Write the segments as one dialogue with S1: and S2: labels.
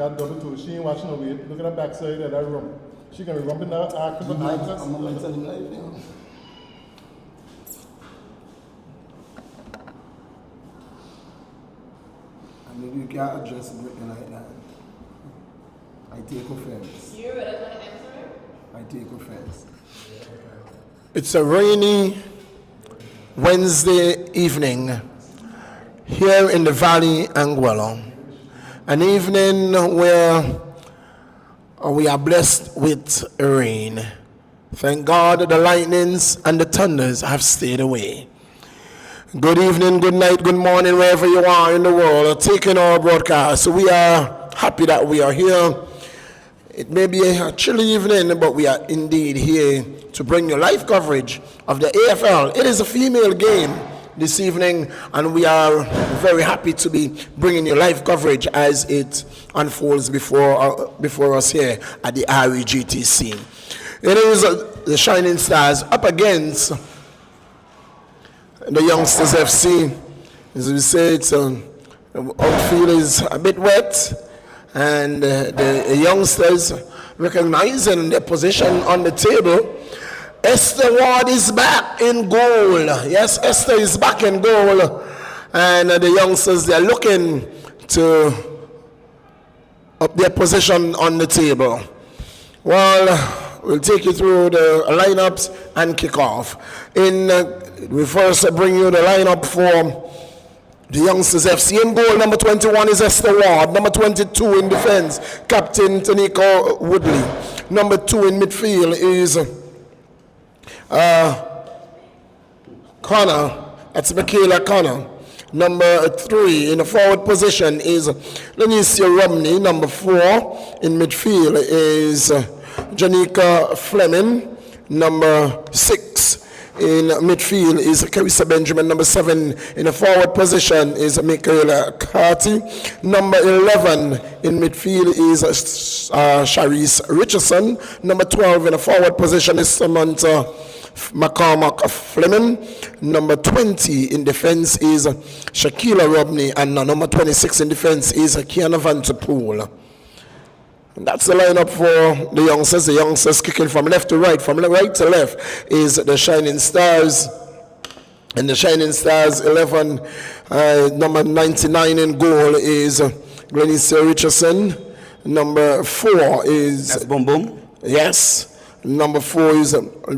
S1: got double two. She ain't watching no weight. Look at her backside of that room. She can be rumping that act for access.
S2: I'm going to tell him live now. And maybe you can't address Britain like that. I take offense.
S3: You ready to answer?
S2: I take offense.
S4: It's a rainy Wednesday evening here in the Valley Anguilla. An evening where we are blessed with rain. Thank God the lightnings and the thunders have stayed away. Good evening, good night, good morning, wherever you are in the world, taking our broadcast. We are happy that we are here. It may be a chilly evening, but we are indeed here to bring you live coverage of the AFL. It is a female game this evening, and we are very happy to be bringing you live coverage as it unfolds before us here at the REGTC. It is the Shining Stars up against the Youngsters FC. As we say, the outfield is a bit wet, and the youngsters recognizing their position on the table. Esther Ward is back in goal. Yes, Esther is back in goal, and the youngsters, they're looking to up their position on the table. Well, we'll take you through the lineups and kickoff. We first bring you the lineup for the Youngsters FC. In goal, number 21 is Esther Ward. Number 22 in defense, Captain Tanika Woodley. Number 2 in midfield is Connor. That's Michaela Connor. Number 3 in the forward position is Lenicia Romney. Number 4 in midfield is Janika Fleming. Number 6 in midfield is Carissa Benjamin. Number 7 in the forward position is Michaela Carty. Number 11 in midfield is Sharice Richardson. Number 12 in the forward position is Samantha McCormack Fleming. Number 20 in defense is Shaquila Robney. And number 26 in defense is Kiana Vanterpool. That's the lineup for the youngsters. The youngsters kicking from left to right. From right to left is the Shining Stars. And the Shining Stars 11, number 99 in goal is Glenicia Richardson. Number 4 is...
S5: That's Boom Boom?
S4: Yes. Number 4 is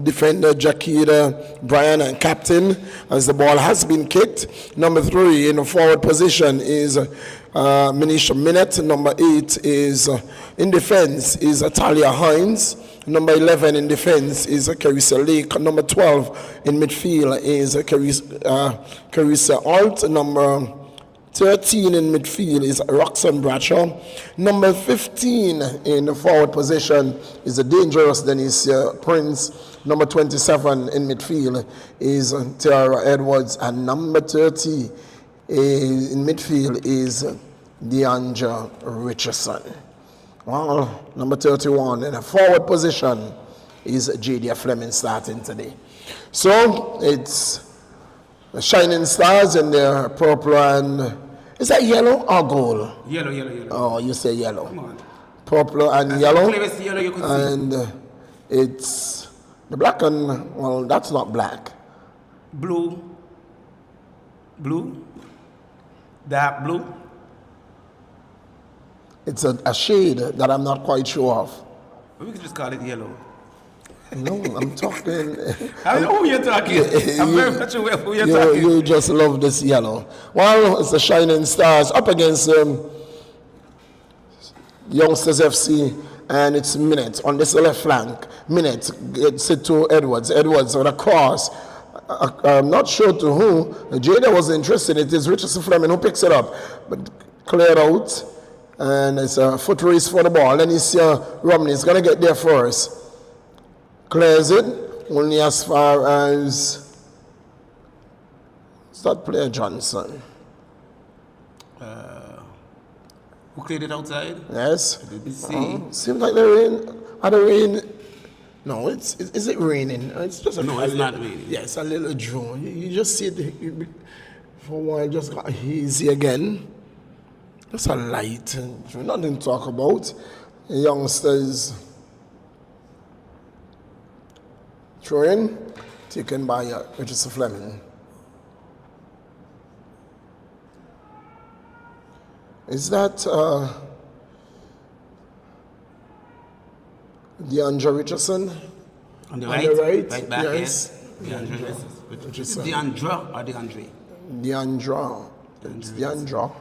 S4: defender Jaquita Bryan and captain as the ball has been kicked. Number 3 in the forward position is Minisha Minette. Number 8 is in defense is Talia Hines. Number 11 in defense is Carissa Lake. Number 12 in midfield is Carissa Alt. Number 13 in midfield is Roxanne Bradshaw. Number 15 in the forward position is the dangerous Denicia Prince. Number 27 in midfield is Tiara Edwards. And number 30 in midfield is Deandra Richardson. Well, number 31 in the forward position is Jadia Fleming starting today. So it's the Shining Stars in their purple and... Is that yellow or gold?
S5: Yellow.
S4: Oh, you say yellow.
S5: Come on.
S4: Purple and yellow.
S5: Yellow you can
S4: and it's the black and, well, that's not black.
S5: Blue. Dark blue.
S4: It's a shade that I'm not quite sure of.
S5: We can just call it yellow.
S4: No, I'm talking.
S5: I know who you're talking. I'm very much aware of who you're talking.
S4: You just love this yellow. Well, it's the Shining Stars up against Youngsters FC, and it's Minute on this left flank. Minute gets it to Edwards. Edwards on a cross. I'm not sure to who. Jada was interested. It is Richardson Fleming who picks it up, but cleared out. And it's a foot race for the ball. Then you see Romney is going to get there first. Clears it only as far as start player Johnson.
S5: Who cleared it outside?
S4: Yes.
S5: Did we see?
S4: Seems like the rain. Are the rain? No, is it raining? It's just
S5: No, it's not raining.
S4: Yeah, it's a little drone. You just see it for a while, just got hazy again. Just a light. Nothing to talk about. Youngsters. Throw in. Taken by Richardson Fleming. Is that DeAndre Richardson?
S5: On the
S4: On
S5: right?
S4: the right,
S5: Right back,
S4: yes.
S5: DeAndre
S4: Richardson.
S5: DeAndre or DeAndre?
S4: Deandra. It's Deandra.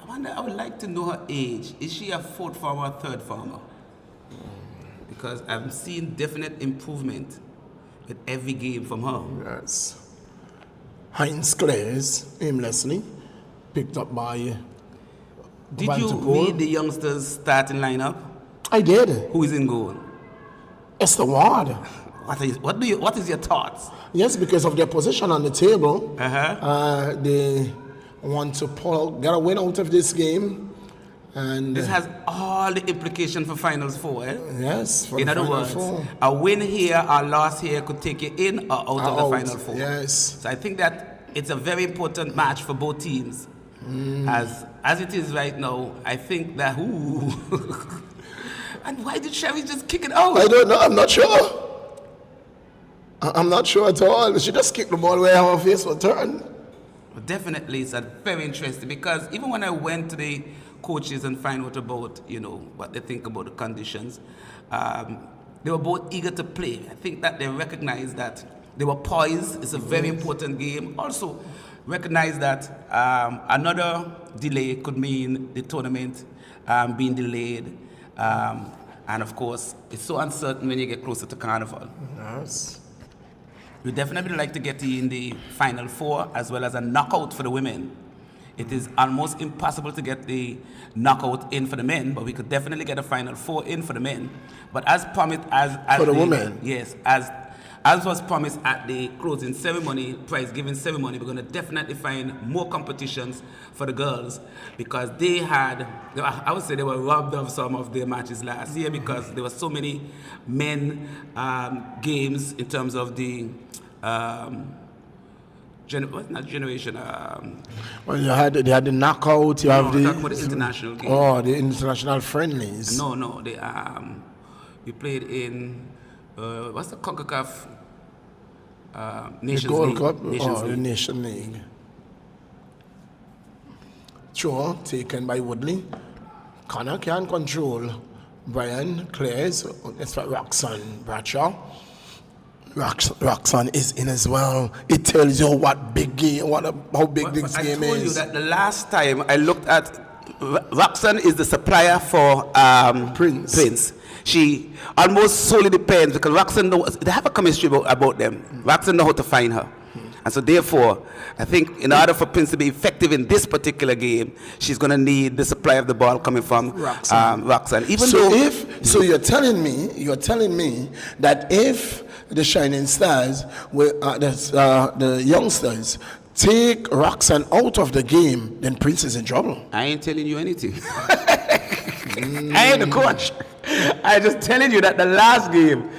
S5: I wonder, I would like to know her age. Is she a fourth farmer or third farmer? Because I've seen definite improvement with every game from her.
S4: Yes. Heinz Clares, aimlessly, picked up by
S5: Did
S4: Van
S5: you
S4: de Poel.
S5: read the youngsters' starting lineup?
S4: I did.
S5: Who is in goal?
S4: Esther Ward.
S5: What is your thoughts?
S4: Yes, because of their position on the table,
S5: Uh-huh.
S4: they want to get a win out of this game. And
S5: This has all the implication for Finals 4, eh?
S4: yes, for
S5: In
S4: the
S5: other
S4: Final
S5: words,
S4: Four.
S5: a win here or loss here could take you in or out of the Final 4.
S4: Yes.
S5: So I think that it's a very important match for both teams. As it is right now, I think that and why did Sherry just kick it out?
S4: I don't know. I'm not sure. I'm not sure at all. She just kicked the ball where her face was turned.
S5: But definitely, it's very interesting because even when I went to the coaches and find out about, what they think about the conditions, they were both eager to play. I think that they recognized that they were poised. It's a very important game. Also, recognize that another delay could mean the tournament being delayed. And of course, it's so uncertain when you get closer to Carnival.
S4: Yes.
S5: We definitely like to get in the Final 4 as well as a knockout for the women. It is almost impossible to get the knockout in for the men, but we could definitely get a Final 4 in for the men. But as promised, as
S4: For the women?
S5: Yes, as was promised at the closing ceremony, prize giving ceremony, we're going to definitely find more competitions for the girls because I would say they were robbed of some of their matches last year because there were so many men games in terms of the not generation.
S4: Well, they had the knockout. You have
S5: I'm talking about the international game.
S4: Oh, the international friendlies.
S5: No, we played in what's the CONCACAF Nations
S4: the Gold
S5: League?
S4: Cup.
S5: Nations
S4: The
S5: League.
S4: Nation League. Sure, taken by Woodley. Connor can control. Brian Clares. That's what Roxanne Bradshaw. Roxanne is in as well. It tells you what big game, how big this game
S5: I told you
S4: is.
S5: that the last time I looked at Roxanne is the supplier for Prince. She almost solely depends because Roxanne they have a chemistry about them. Roxanne know how to find her. And so therefore, I think in order for Prince to be effective in this particular game, she's going to need the supply of the ball coming from Roxanne.
S4: So you're telling me that if the Shining Stars, the youngsters, take Roxanne out of the game, then Prince is in trouble.
S5: I ain't telling you anything. I ain't the coach. I just telling you that the last game,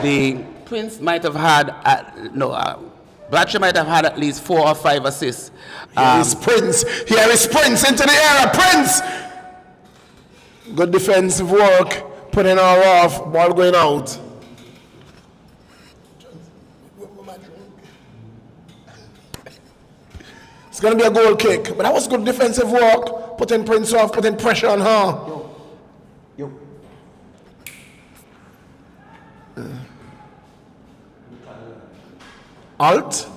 S5: the Prince might have had, Bradshaw might have had at least 4 or 5 assists.
S4: Here is Prince into the area. Prince! Good defensive work. Putting her off. Ball going out. It's going to be a goal kick. But that was good defensive work. Putting Prince off, putting pressure on her.
S5: Yo.
S4: Alt.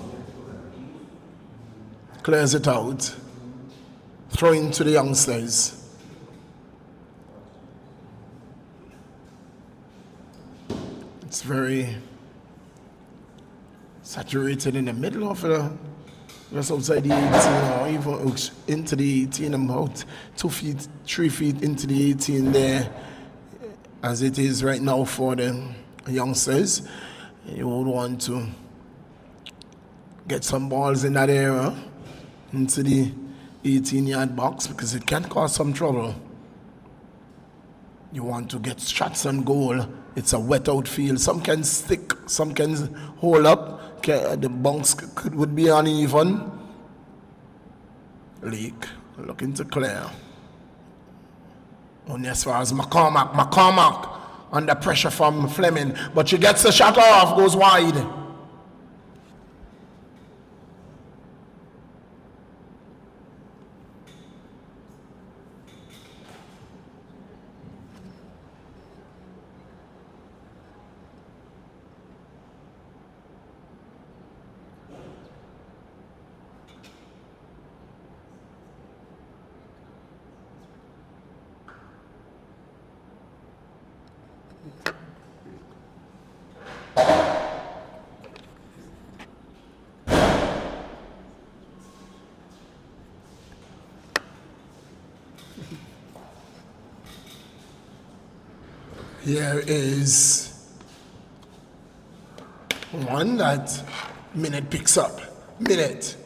S4: Clears it out. Throwing to the youngsters. It's very saturated in the middle of the just outside the 18 or even into the 18, about 2 feet, 3 feet into the 18 there, as it is right now for the youngsters. You would want to get some balls in that area into the 18-yard box because it can cause some trouble. You want to get shots on goal. It's a wet outfield. Some can stick, some can hold up. The bunks would be uneven. Leak Looking to clear. Only as far as McCormack under pressure from Fleming, but she gets the shot off, goes wide. Here is one that Minute picks up. Minute.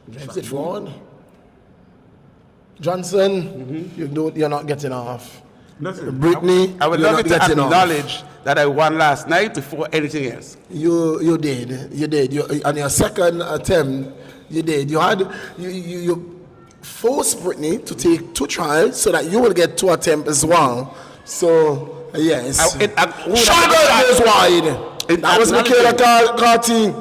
S4: Drives it forward. Johnson, you're not getting off.
S3: Listen,
S4: Brittany,
S3: I would
S4: you're
S3: love
S4: not
S3: you to
S4: getting off.
S3: acknowledge that I won last night before anything else.
S4: You did. On your second attempt, you did. You forced Brittany to take 2 trials so that you will get 2 attempts as well. So yes, shot goes wide. That was Michaela Carty.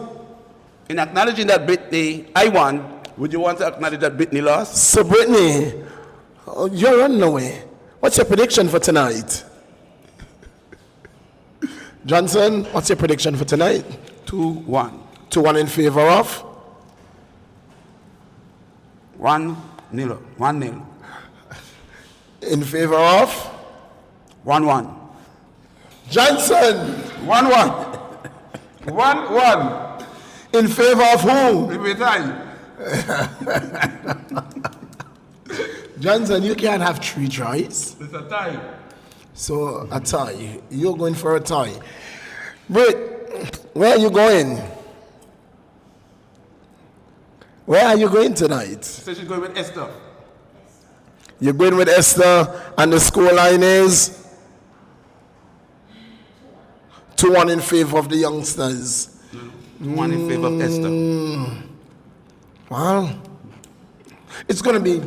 S3: In acknowledging that Brittany, I won, would you want to acknowledge that Brittany lost?
S4: So Brittany, you're running away. What's your prediction for tonight? Johnson, what's your prediction for tonight?
S3: 2-1.
S4: 2-1 in favor of?
S3: 1-0. 1-0.
S4: In favor of?
S3: 1-1.
S4: Johnson,
S3: 1-1. 1-1.
S4: in favor of who?
S3: If we tie.
S4: Johnson, you can't have 3 tries.
S3: It's a tie.
S4: So a tie. You're going for a tie. Britt, where are you going? Where are you going tonight?
S3: So she's going with Esther.
S4: You're going with Esther, and the score line is 2-1 in favor of the youngsters.
S3: 1 in favor of Esther.
S4: Well, it's going to be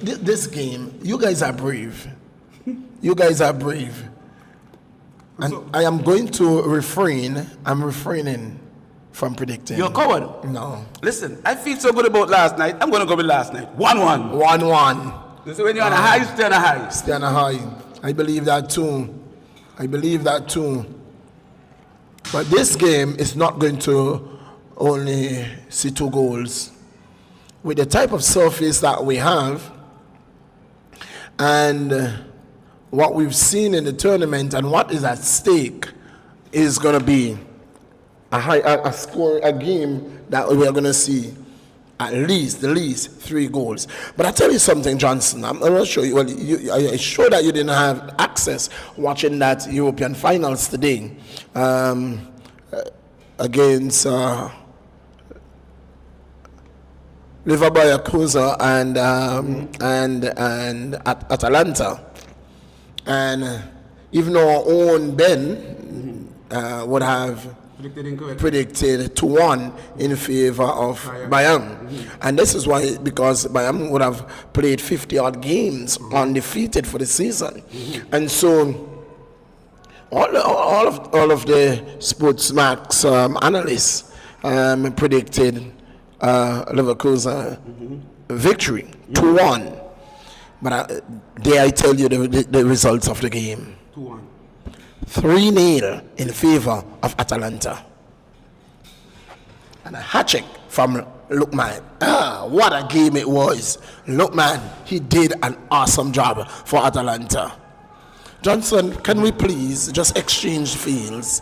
S4: this game. You guys are brave. You guys are brave. And I am going to refrain. I'm refraining from predicting.
S3: You're a coward.
S4: No.
S3: Listen, I feel so good about last night. I'm going to go with last night. 1-1.
S4: 1-1.
S3: So when you're on a high, stay on a high.
S4: Stay on a high. I believe that too. I believe that too. But this game is not going to only see 2 goals. With the type of surface that we have and what we've seen in the tournament and what is at stake is going to be a game that we are going to see at least 3 goals. But I tell you something, Johnson. I'm not sure. Well, I'm sure that you didn't have access watching that European finals today against Liverpool Cruiser and Atalanta. And even our own Ben would have predicted 2-1 in favor of Bayern. And this is why, because Bayern would have played 50-odd games undefeated for the season. And so all of the Sportsmax analysts predicted Leverkusen victory 2-1. But dare I tell you the results of the game?
S3: 2-1.
S4: 3-0 in favor of Atalanta. And a hat-trick from Lookman. What a game it was. Lookman, he did an awesome job for Atalanta. Johnson, can we please just exchange fields?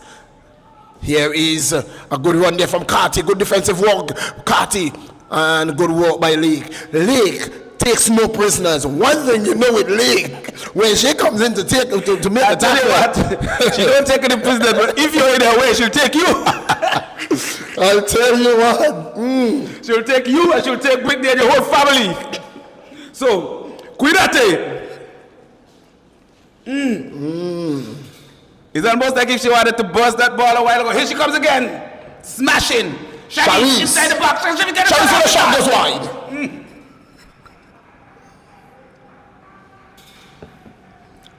S4: Here is a good run there from Carty. Good defensive work, Carty. And good work by Lake. Lake takes no prisoners. One thing you know with Lake, when she comes in to make a tackle,
S3: she don't take any prisoners, but if you're in her way, she'll take you.
S4: I'll tell you what.
S3: She'll take you and she'll take Brittany and your whole family. So, cuidate. It's almost like if she wanted to bust that ball a while ago. Here she comes again. Smashing. Shaggy inside the box.
S4: Shaggy for the shot goes wide.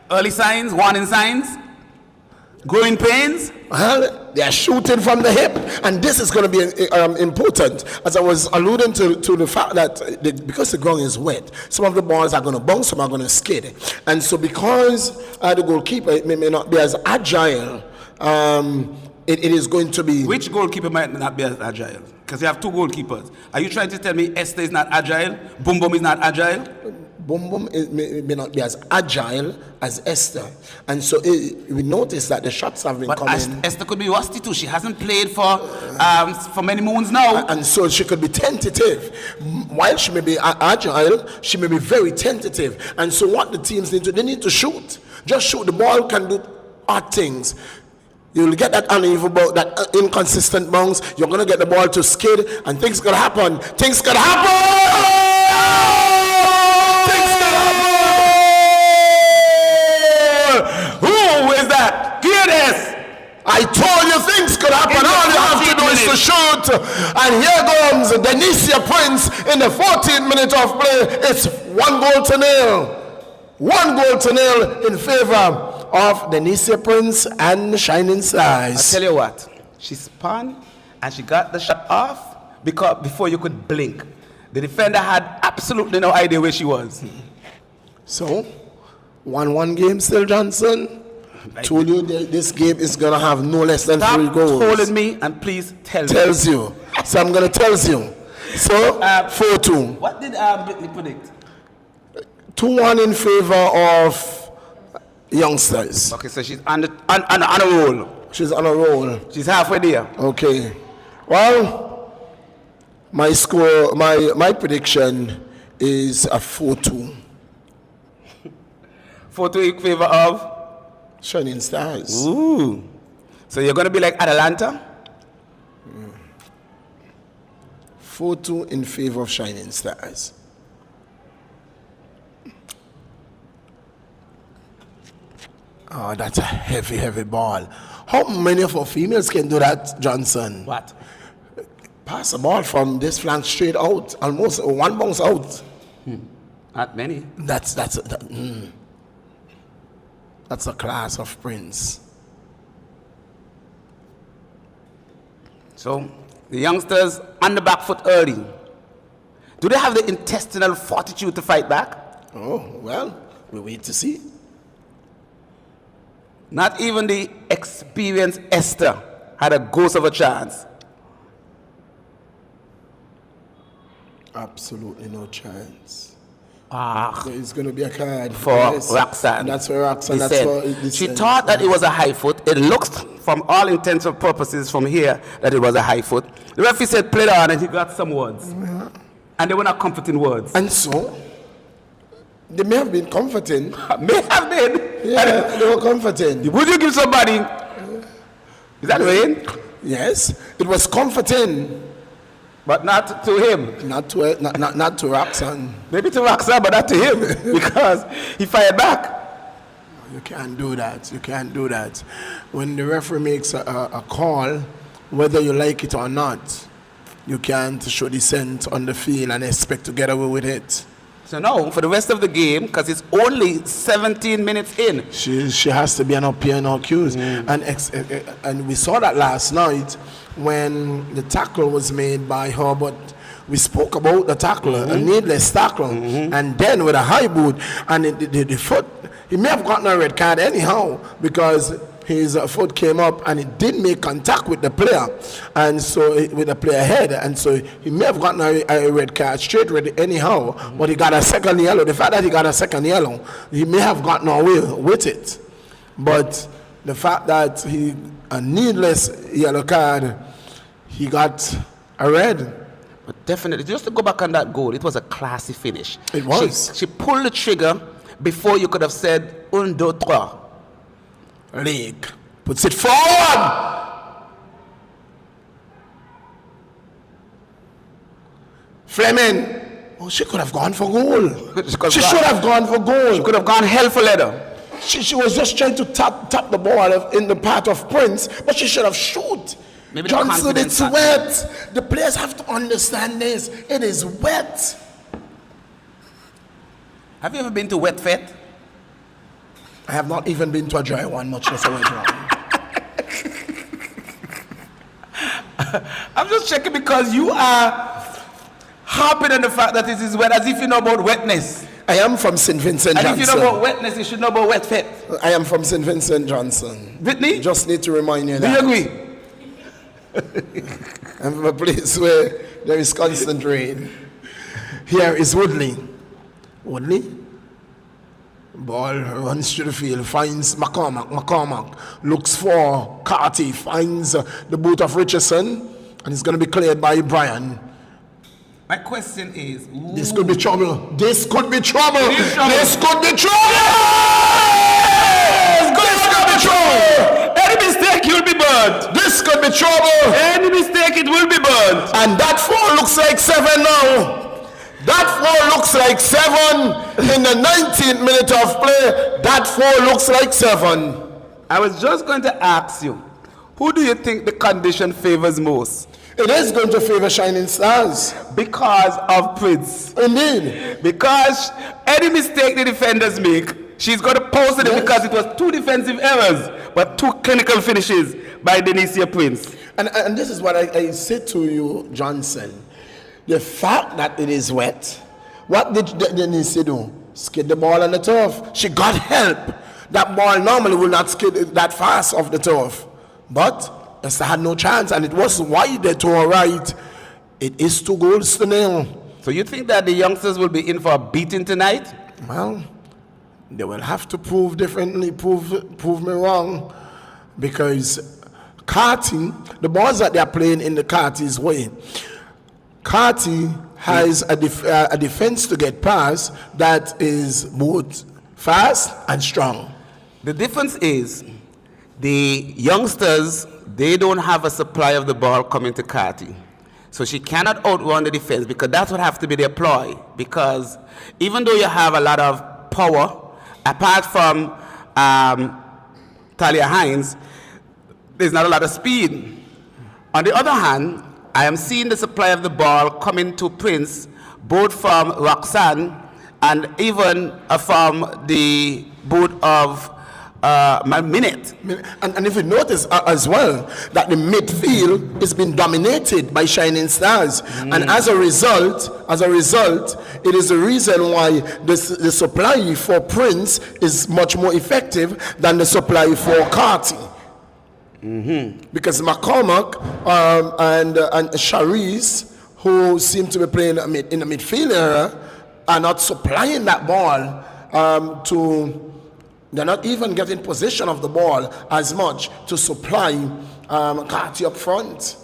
S5: Early signs, warning signs, growing pains.
S4: Well, they are shooting from the hip, and this is going to be important. As I was alluding to the fact that because the ground is wet, some of the balls are going to bounce, some are going to skid. And so because the goalkeeper may not be as agile, it is going to be...
S5: Which goalkeeper might not be as agile? Because you have two goalkeepers. Are you trying to tell me Esther is not agile? Boom Boom is not agile?
S4: Boom Boom may not be as agile as Esther. And so we noticed that the shots have been coming.
S5: But Esther could be rusty too. She hasn't played for many moons now.
S4: And so she could be tentative. While she may be agile, she may be very tentative. And so what the teams need to, they need to shoot. Just shoot. The ball can do odd things. You'll get that uneven ball, that inconsistent bounce. You're going to get the ball to skid, and things could happen. Things could happen!
S5: Who is that? Hear this.
S4: I told you things could happen. All you have to do is to shoot. And here comes Denicia Prince in the 14th minute of play. It's 1-0. 1-0 in favor of Denicia Prince and Shining Stars.
S5: I tell you what, she spun and she got the shot off before you could blink. The defender had absolutely no idea where she was.
S4: So, 1-1 game still, Johnson. Told you that this game is going to have no less than 3 goals.
S5: Stop calling me and please tell me.
S4: Tells you. So I'm going to tell you. So, 4-2.
S5: What did Brittany predict?
S4: 2-1 in favor of youngsters.
S5: Okay, so she's on a roll.
S4: She's on a roll.
S5: She's halfway there.
S4: Okay. Well, my score, my prediction is a 4-2.
S5: 4-2 in favor of?
S4: Shining Stars.
S5: Ooh. So you're going to be like Atalanta?
S4: 4-2 in favor of Shining Stars. Oh, that's a heavy, heavy ball. How many of our females can do that, Johnson?
S5: What?
S4: Pass the ball from this flank straight out, almost one bounce out.
S5: Not many.
S4: That's the class of Prince.
S5: So the youngsters on the back foot early. Do they have the intestinal fortitude to fight back?
S4: Oh, well, we wait to see.
S5: Not even the experienced Esther had a ghost of a chance.
S4: Absolutely no chance.
S5: Ah,
S4: So it's going to be a card
S5: for Roxanne.
S4: That's for Roxanne.
S5: He
S4: That's
S5: said,
S4: for
S5: she thought that it was a high foot. It looks, from all intents and purposes from here, that it was a high foot. The referee said, play it on, and he got some words.
S4: Yeah.
S5: And they were not comforting words.
S4: And so, they may have been comforting.
S5: May have been.
S4: Yeah, they were comforting.
S5: Would you give somebody? Is that rain?
S4: Yes, it was comforting.
S5: But not to him.
S4: Not to Roxanne.
S5: Maybe to Roxanne, but not to him. Because he fired back.
S4: You can't do that. You can't do that. When the referee makes a call, whether you like it or not, you can't show dissent on the field and expect to get away with it.
S5: So now, for the rest of the game, because it's only 17 minutes in.
S4: She has to be an up here, no cues. And we saw that last night when the tackle was made by her, but we spoke about the tackle, a needless tackle, and then with a high boot, and the foot, he may have gotten a red card anyhow, because his foot came up and it did make contact with the player, and so with the player head, and so he may have gotten a red card straight red anyhow, but he got a second yellow. The fact that he got a second yellow, he may have gotten away with it, but the fact that a needless yellow card, he got a red.
S5: But definitely, just to go back on that goal, it was a classy finish.
S4: It was.
S5: She pulled the trigger before you could have said, 1, 2, 3.
S4: League puts it forward. Fleming. Oh, she could have gone for goal. She should have gone for goal.
S5: She could have gone hell for leather.
S4: She was just trying to tap the ball in the path of Prince, but she should have shoot.
S5: Maybe
S4: Johnson, it's wet. The players have to understand this. It is wet.
S5: Have you ever been to Wet Fete?
S4: I have not even been to a dry one, much less a wet one.
S5: I'm just checking because you are harping on the fact that it is wet as if you know about wetness.
S4: I am from St. Vincent
S5: And
S4: Johnson.
S5: if you know about wetness, you should know about wet fit.
S4: I am from St. Vincent Johnson.
S5: Whitney,
S4: Just need to remind you
S5: do you
S4: that.
S5: agree?
S4: I'm from a place where there is constant rain. Here is Woodley. Woodley. Ball runs through the field, finds McCormack. McCormack looks for Carty, finds the boot of Richardson, and it's going to be cleared by Brian.
S5: My question is,
S4: This could be trouble. This could be trouble.
S5: It is trouble.
S4: This could be trouble. This could be trouble.
S5: any mistake, you'll be burnt.
S4: This could be trouble.
S5: Any mistake, it will be burnt.
S4: And that 4 looks like 7 now. That 4 looks like 7 in the 19th minute of play. That 4 looks like 7.
S5: I was just going to ask you, who do you think the condition favors most?
S4: It is going to favor Shining Stars.
S5: Because of Prince.
S4: Indeed.
S5: Because any mistake the defenders make, she's going to post it
S4: Yes.
S5: because it was 2 defensive errors, but 2 clinical finishes by Denicia Prince.
S4: And this is what I said to you, Johnson. The fact that it is wet, what did Denise do? Skid the ball on the turf. She got help. That ball normally will not skid that fast off the turf. But Esther had no chance, and it was wide to her right. It is 2-0.
S5: So you think that the youngsters will be in for a beating tonight?
S4: Well, they will have to prove differently, prove me wrong, because Carty, the balls that they are playing in the Carty's way, Carty has a defense to get past that is both fast and strong.
S5: The difference is the youngsters, they don't have a supply of the ball coming to Carty. So she cannot outrun the defense because that's what has to be their ploy. Because even though you have a lot of power, apart from Talia Hines, there's not a lot of speed. On the other hand, I am seeing the supply of the ball coming to Prince, both from Roxanne and even from the boot of Minute.
S4: And if you notice as well that the midfield has been dominated by Shining Stars, and as a result, it is the reason why the supply for Prince is much more effective than the supply for Carty. Because McCormack and Charisse, who seem to be playing in the midfield area, are not supplying that ball they're not even getting possession of the ball as much to supply Carty up front.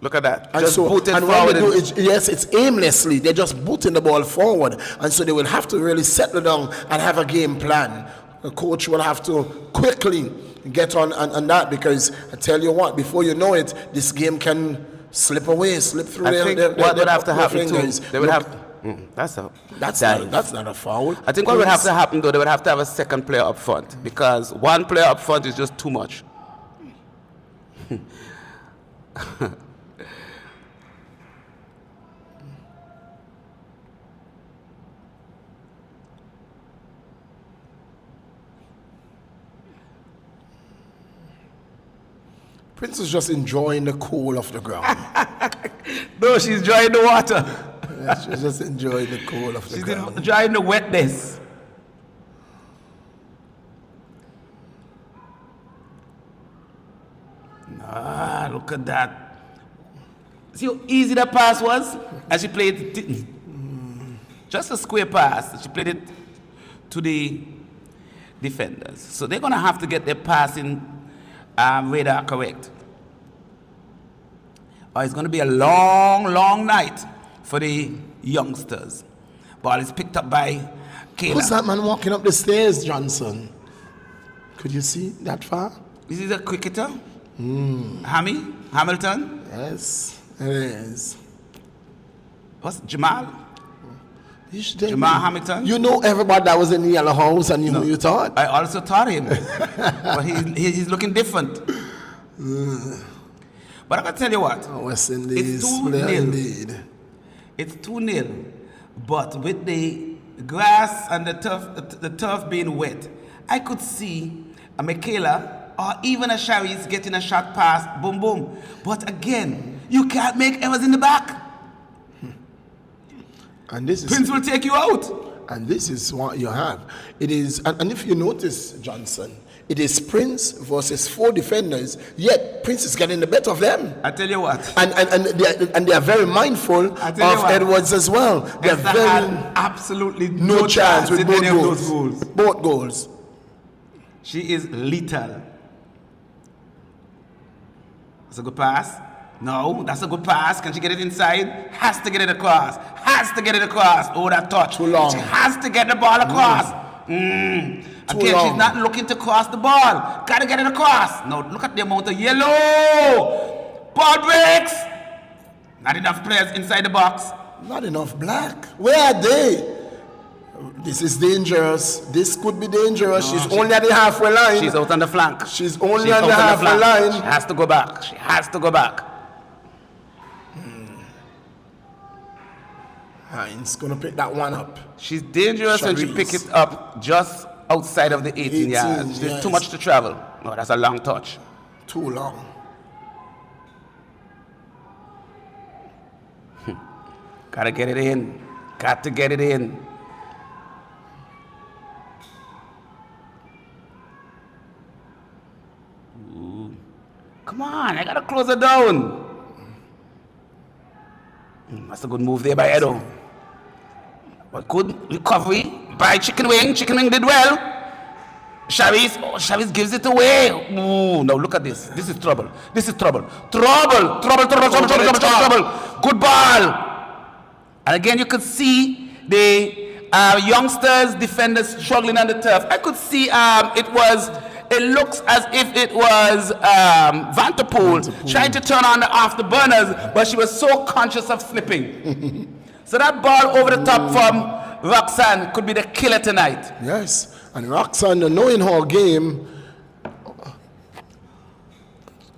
S5: Look at that.
S4: And
S5: Just
S4: so,
S5: booted
S4: and
S5: forward.
S4: when they do it, yes, it's aimlessly. They're just booting the ball forward. And so they will have to really settle down and have a game plan. The coach will have to quickly get on that, because I tell you what, before you know it, this game can slip through
S5: I think what would have to happen too,
S4: fingers.
S5: they would have. That's
S4: Not a foul.
S5: I think what would have to happen though, they would have to have a second player up front, because one player up front is just too much.
S4: Prince is just enjoying the cool of the ground.
S5: No, she's enjoying the water.
S4: Yeah, she's just enjoying the cool of the
S5: She's
S4: ground.
S5: enjoying the wetness. Ah, look at that. See how easy that pass was? As she played it, just a square pass. She played it to the defenders. So they're going to have to get their passing radar correct. Or it's going to be a long, long night for the youngsters. Ball is picked up by Kayla.
S4: Who's that man walking up the stairs, Johnson? Could you see that far?
S5: This is a cricketer. Hamilton.
S4: Yes, it is.
S5: What's Jamal?
S4: You should tell
S5: Jamal
S4: me.
S5: Hamilton.
S4: You know everybody that was in the yellow house, and you know you thought.
S5: I also taught him. But he's looking different. But I can tell you what.
S4: West
S5: It's
S4: Indies
S5: 2-0.
S4: player indeed.
S5: It's 2-0. But with the grass and the turf being wet, I could see a Michaela or even a Sharice getting a shot past, boom, boom. But again, you can't make errors in the back.
S4: And this is
S5: Prince will take you out.
S4: And this is what you have. It is, and if you notice, Johnson, it is Prince versus 4 defenders, yet Prince is getting the better of them.
S5: I tell you what.
S4: And they are very mindful of Edwards as well. They are
S5: Esther had absolutely no chance
S4: with
S5: in
S4: both
S5: any
S4: goals.
S5: of those goals.
S4: Both goals.
S5: She is lethal. That's a good pass. No, that's a good pass. Can she get it inside? Has to get it across. Has to get it across. Oh, that touch.
S4: Too long.
S5: She has to get the ball across. Again,
S4: long.
S5: she's not looking to cross the ball. Gotta get it across. No, look at the amount of yellow. Ball breaks. Not enough players inside the box.
S4: Not enough black. Where are they? This is dangerous. This could be dangerous.
S5: No,
S4: she's only at the halfway line.
S5: She's out on the flank.
S4: She's only on the halfway line.
S5: She has to go back. She has to go back.
S4: Hines gonna pick that one up.
S5: She's dangerous when she
S4: Sharice.
S5: pick it up just outside of the 18 yards. There's
S4: yes.
S5: too much to travel. No, that's a long touch.
S4: Too long.
S5: Gotta get it in. Got to get it in. Ooh. Come on, I gotta close it down. That's a good move there by Edo. But good recovery by Chicken Wing. Chicken Wing did well. Sharice gives it away. Ooh, now look at this. This is trouble. This is trouble. Trouble. Good ball. And again, you could see the youngsters, defenders struggling on the turf. I could see it looks as if it was Vanterpool trying to turn on the afterburners, but she was so conscious of slipping. So that ball over the top from Roxanne could be the killer tonight.
S4: Yes, and Roxanne, knowing her game,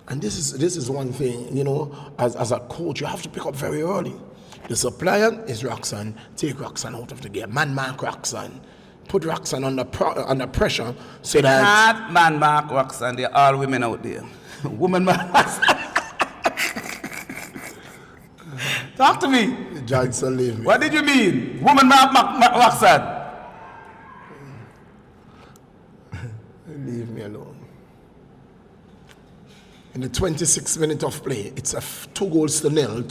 S4: and this is one thing, you know, as a coach, you have to pick up very early. The supplier is Roxanne. Take Roxanne out of the game. Man mark Roxanne. Put Roxanne under pressure so that...
S5: Can't man mark Roxanne. They're all women out there. Woman man Roxanne. Talk to me.
S4: Johnson, leave me.
S5: What did you mean? Woman mark Roxanne.
S4: Leave me alone. In the 26th minute of play, it's a 2 goals to nil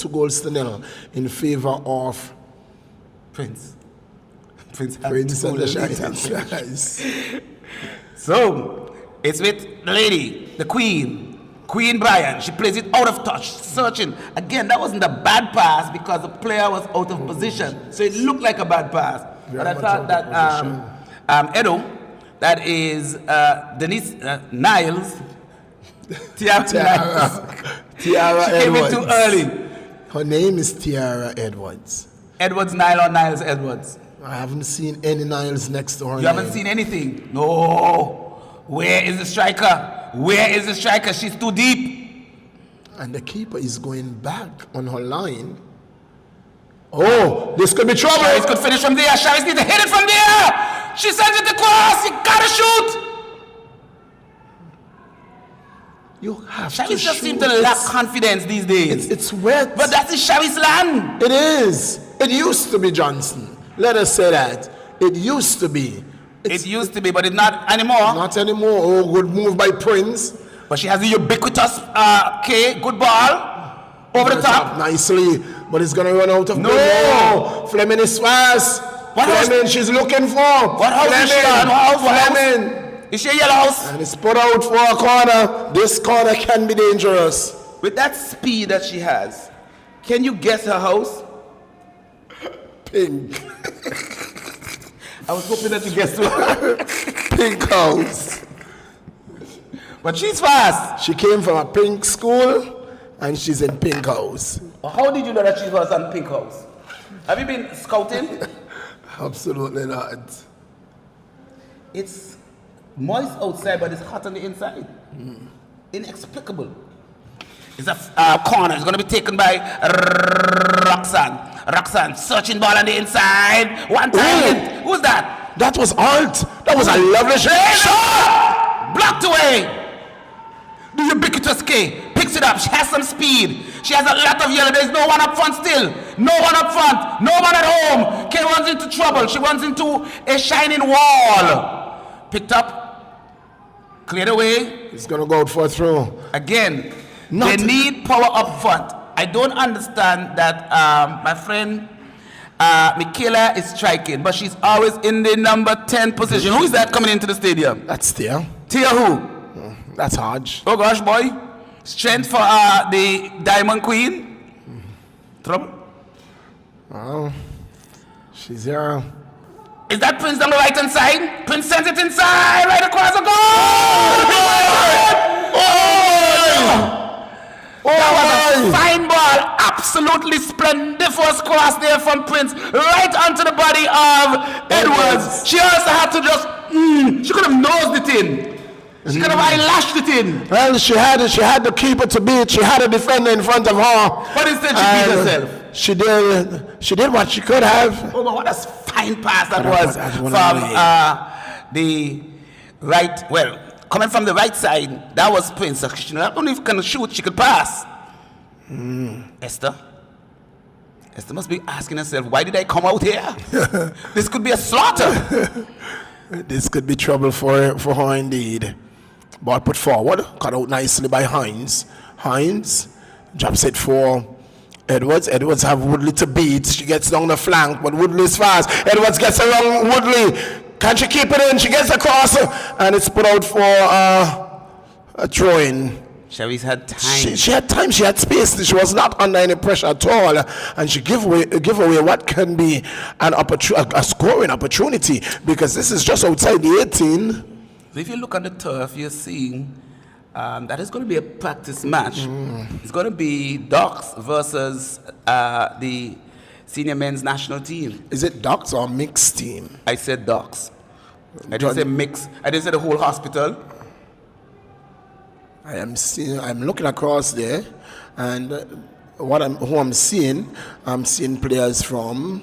S4: in favor of
S5: Prince
S4: and the Shines.
S5: So, it's with the lady, the Queen Brian. She plays it out of touch, searching. Again, that wasn't a bad pass because the player was out of position. So it looked like a bad pass. But I thought that Edo, that is Denise Niles, Tiara
S4: Tiara
S5: she came in
S4: Edwards.
S5: too early.
S4: Her name is Tiara Edwards.
S5: Edwards Nile or Niles Edwards?
S4: I haven't seen any Niles next to her
S5: You
S4: name.
S5: haven't seen anything? No. Where is the striker? Where is the striker? She's too deep.
S4: And the keeper is going back on her line. Oh, this could be trouble.
S5: Sharice could finish from there. Sharice needs to hit it from there. She sends it across. You gotta shoot.
S4: You have to
S5: Sharice just
S4: shoot.
S5: seems to lack confidence these days.
S4: It's wet.
S5: But that is Sharice land.
S4: It is. It used to be Johnson. Let us say that. It used to be.
S5: It used to be, but it's not anymore.
S4: Not anymore. Oh, good move by Prince.
S5: But she has the ubiquitous good ball over the top.
S4: Nicely. But it's going to run out of
S5: No.
S4: No. Fleming is fast.
S5: What house?
S4: Fleming, she's looking for.
S5: What house is she on? What house?
S4: Fleming.
S5: Is she a yellow house?
S4: And it's put out for a corner. This corner can be dangerous.
S5: With that speed that she has, can you guess her house?
S4: Pink.
S5: I was hoping that you guessed her.
S4: Pink house.
S5: But she's fast.
S4: She came from a pink school and she's in pink house.
S5: How did you know that she was on Pink House? Have you been scouting?
S4: Absolutely not.
S5: It's moist outside, but it's hot on the inside. Inexplicable. It's a corner. It's going to be taken by Roxanne. Roxanne searching ball on the inside. One time. Who's that?
S4: That was Alt. That was a lovely
S5: Shot! Blocked away. The ubiquitous K picks it up. She has some speed. She has a lot of yellow. There's no one up front still. No one up front. No one at home. K runs into trouble. She runs into a shining wall. Picked up. Cleared away.
S4: He's going to go out for a throw.
S5: Again, they need power up front. I don't understand that my friend Michaela is striking, but she's always in the number 10 position. Who is that coming into the stadium?
S4: That's Tia.
S5: Tia who?
S4: That's Hodge.
S5: Oh gosh, boy. Strength for the Diamond Queen. Trouble?
S4: Oh, she's here.
S5: Is that Prince on the right hand side? Prince sends it inside, right across the goal! That was a fine ball, absolutely splendiferous cross there from Prince, right onto the body of Edwards. She also had to just, she could have nosed it in. She could have eyelashed it in.
S4: Well, she had the keeper to beat. She had a defender in front of her.
S5: But instead she beat herself.
S4: She did what she could have.
S5: Oh, but what a fine pass that was from the right, well, coming from the right side, that was Prince. She not only can shoot, she could pass. Esther must be asking herself, why did I come out here? This could be a slaughter.
S4: This could be trouble for her indeed. Ball put forward, cut out nicely by Hines. Hines drops it for Edwards. Edwards have Woodley to beat. She gets down the flank, but Woodley is fast. Edwards gets around Woodley. Can she keep it in? She gets across, and it's put out for a throw-in.
S5: Cherise had time.
S4: She had time. She had space. She was not under any pressure at all, and she give away what can be a scoring opportunity, because this is just outside the 18.
S5: So if you look at the turf, you're seeing that is going to be a practice match. It's going to be Docs versus the senior men's national team.
S4: Is it Docs or mixed team?
S5: I said Docs. I didn't say mix. I didn't say the whole hospital.
S4: I'm looking across there, and who I'm seeing players from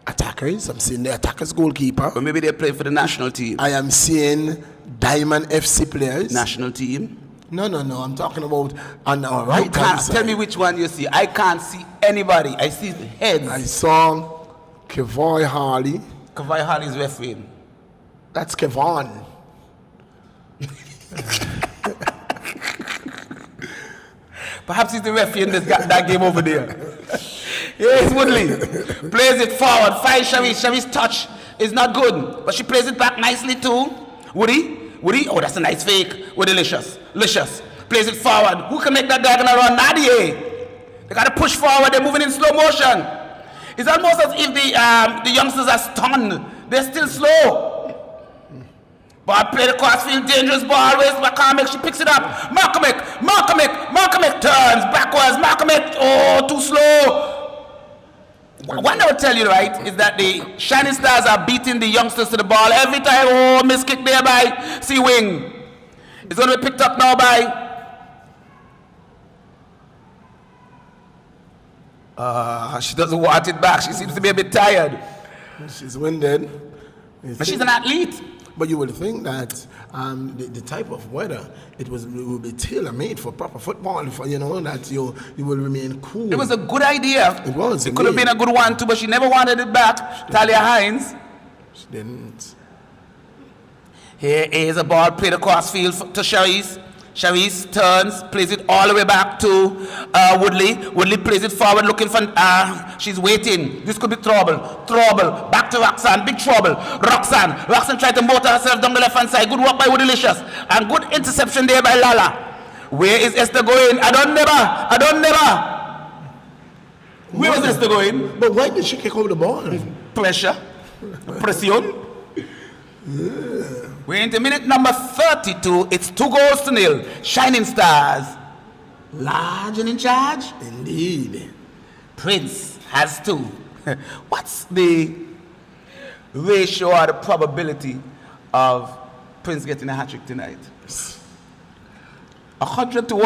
S4: attackers. I'm seeing the attackers goalkeeper.
S5: Or maybe they play for the national team.
S4: I am seeing Diamond FC players.
S5: National team?
S4: No. I'm talking about on our right hand side.
S5: Tell me which one you see. I can't see anybody. I see the heads.
S4: I saw Kevoy Harley.
S5: Kevoy Harley is refereeing.
S4: That's Kevon.
S5: Perhaps he's the referee in that game over there. Yes, Woodley plays it forward. Finds Cherise. Cherise's touch is not good, but she plays it back nicely too. Woody. Oh, that's a nice fake. With Licious. Plays it forward. Who can make that diagonal run? Nadia. They got to push forward. They're moving in slow motion. It's almost as if the youngsters are stunned. They're still slow. Ball played across field, dangerous ball. Where's McCormick? She picks it up. Markovic turns backwards. Markovic, oh, too slow. One I would tell you, right, is that the Shining Stars are beating the youngsters to the ball every time. Oh, miss kick there by C Wing. It's going to be picked up now by she doesn't want it back. She seems to be a bit tired.
S4: She's winded.
S5: But she's an athlete.
S4: But you would think that the type of weather it will be tailor-made for proper football. For that you will remain cool.
S5: It was a good idea.
S4: It was.
S5: It could have been a good one too, but she never wanted it back. Talia Hines.
S4: She didn't.
S5: Here is a ball played across field to Cherise. Cherise turns, plays it all the way back to Woodley. Woodley plays it forward, looking for. She's waiting. This could be trouble. Back to Roxanne. Big trouble. Roxanne tried to motor herself down the left hand side. Good work by Woodylicious. And good interception there by Lala. Where is Esther going? I don't never. Where was Esther going?
S4: But why did she kick over the ball?
S5: Pressure. Pression. We're into minute number 32. It's 2-0. Shining Stars. Large and in charge?
S4: Indeed.
S5: Prince has 2. What's the ratio or the probability of Prince getting a hat-trick tonight? 100 to 1.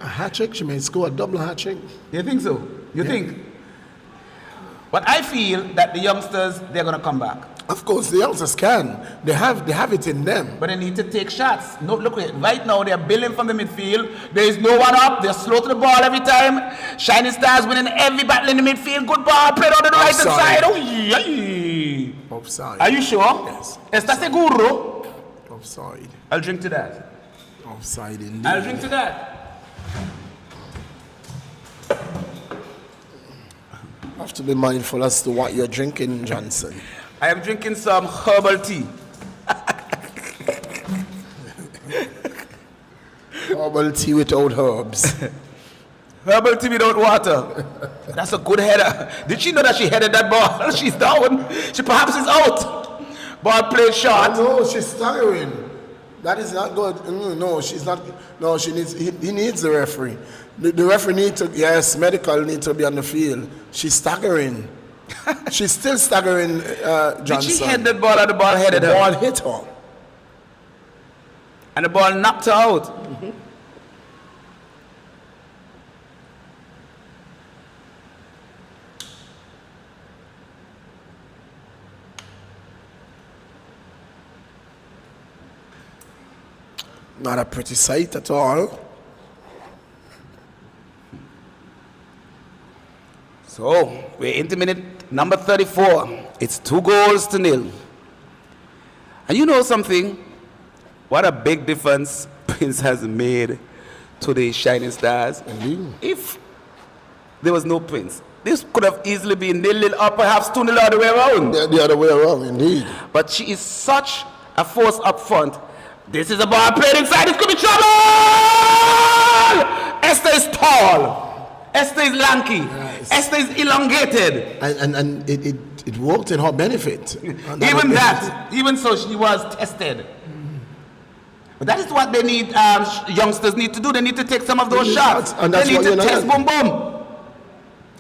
S4: A hat-trick? She may score a double hat-trick.
S5: You think so? You think? But I feel that the youngsters, they're going to come back.
S4: Of course, the youngsters can. They have it in them.
S5: But they need to take shots. No, look at it. Right now, they're building from the midfield. There is no one up. They're slow to the ball every time. Shining Stars winning every battle in the midfield. Good ball. Played on the right hand side. Oh, yeah.
S4: Offside.
S5: Are you sure?
S4: Yes.
S5: ¿Estás seguro?
S4: Offside.
S5: I'll drink to that.
S4: Offside indeed.
S5: I'll drink to that.
S4: You have to be mindful as to what you're drinking, Johnson.
S5: I am drinking some herbal tea.
S4: Herbal tea without herbs.
S5: Herbal tea without water. That's a good header. Did she know that she headed that ball? She's down. She perhaps is out. Ball played short.
S4: No, she's staggering. That is not good. No, she's not. No, she needs. He needs the referee. The referee needs to. Yes, medical need to be on the field. She's staggering. She's still staggering, Johnson.
S5: Did she head that ball or the ball headed her?
S4: The ball hit her.
S5: And the ball knocked her out.
S4: Mm-hmm. Not a pretty sight at all.
S5: So, we're into minute number 34. It's 2-0. And you know something? What a big difference Prince has made to the Shining Stars.
S4: Indeed.
S5: If there was no Prince, this could have easily been 0-0 or perhaps 2-0 all the way around.
S4: The other way around, indeed.
S5: But she is such a force up front. This is a ball played inside. It could be trouble! Esther is tall. Esther is lanky.
S4: Yes.
S5: Esther is elongated.
S4: And it worked in her benefit.
S5: Even that, even so, she was tested. But that is what they need, youngsters need to do. They need to take some of those shots.
S4: And
S5: they
S4: that's
S5: need
S4: what
S5: to
S4: you're
S5: test
S4: not.
S5: boom boom.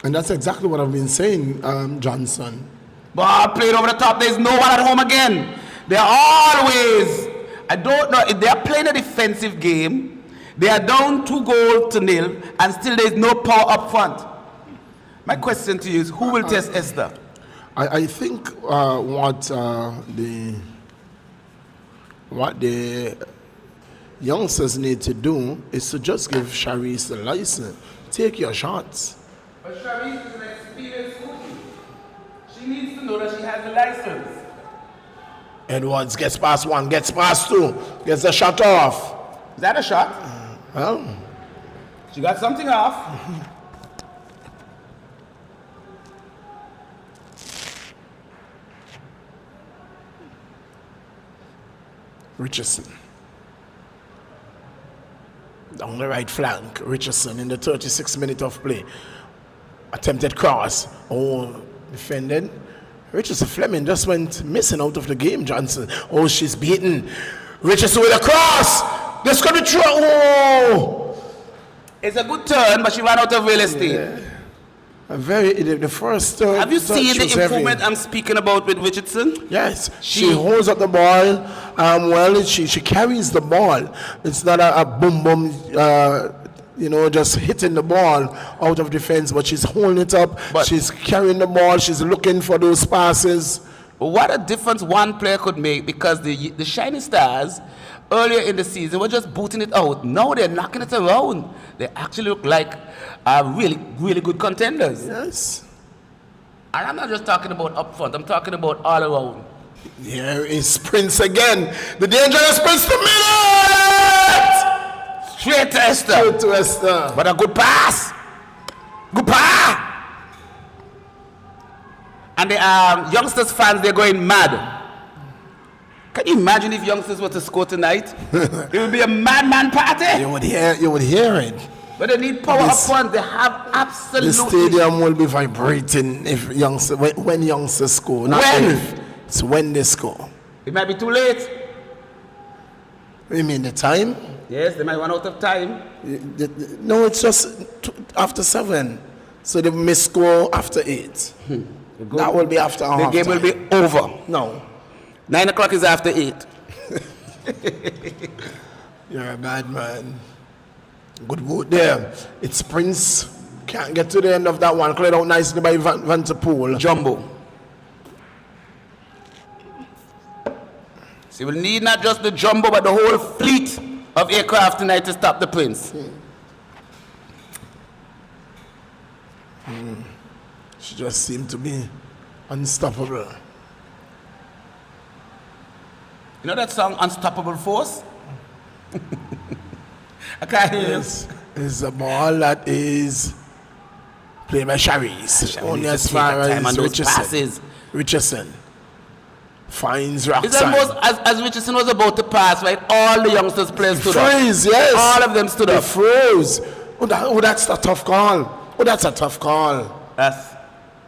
S4: And that's exactly what I've been saying, Johnson.
S5: Ball played over the top. There's no one at home again. They're always, I don't know, if they're playing a defensive game, they are down 2-0, and still there's no power up front. My question to you is, who will test Esther?
S4: I think what the youngsters need to do is to just give Sharice the license. Take your shots.
S5: But Sharice is an experienced cookie. She needs to know that she has the license.
S4: Edwards gets past one, gets past two, gets the shot off.
S5: Is that a shot?
S4: Well,
S5: She got something off.
S4: Richardson. Down the right flank, Richardson in the 36th minute of play. Attempted cross. Oh, defended. Richardson Fleming just went missing out of the game, Johnson. Oh, she's beaten. Richardson with a cross. This could be true. Oh!
S5: It's a good turn, but she ran out of real estate.
S4: Yeah. The first turn.
S5: Have you seen the
S4: was heavy.
S5: improvement I'm speaking about with Richardson?
S4: Yes, she holds up the ball well. She carries the ball. It's not a boom boom, just hitting the ball out of defense, but she's holding it up.
S5: But
S4: she's carrying the ball. She's looking for those passes.
S5: what a difference one player could make, because the Shining Stars earlier in the season were just booting it out. Now they're knocking it around. They actually look like really, really good contenders.
S4: Yes.
S5: And I'm not just talking about up front. I'm talking about all around.
S4: Here is Prince again. The dangerous Prince to minute!
S5: Straight to Esther.
S4: Straight to Esther.
S5: But a good pass. Good pass. And the youngsters fans, they're going mad. Can you imagine if youngsters were to score tonight? It would be a madman party.
S4: You would hear it.
S5: But they need power up front. They have absolutely.
S4: The stadium will be vibrating if when youngsters score. Not
S5: When?
S4: if, it's when they score.
S5: It might be too late.
S4: You mean the time?
S5: Yes, they might run out of time.
S4: No, it's just after 7. So they may score after 8. That will be after
S5: The
S4: half
S5: game will
S4: time.
S5: be over.
S4: No.
S5: 9 o'clock is after 8.
S4: You're a bad man. Good vote there. It's Prince Can't get to the end of that one. Cleared out nicely by Van der Poel.
S5: Jumbo. So we'll need not just the Jumbo, but the whole fleet of aircraft tonight to stop the Prince.
S4: She just seemed to be unstoppable.
S5: You know that song, Unstoppable Force? I can't hear
S4: Yes. It's a ball that is played by Sharice. Only as far as Richardson finds
S5: It's
S4: Roxanne.
S5: almost as Richardson was about to pass, right? All the youngsters players stood up.
S4: Freeze, yes.
S5: All of them stood
S4: They
S5: up.
S4: froze. That's a tough call. That's a tough call.
S5: That's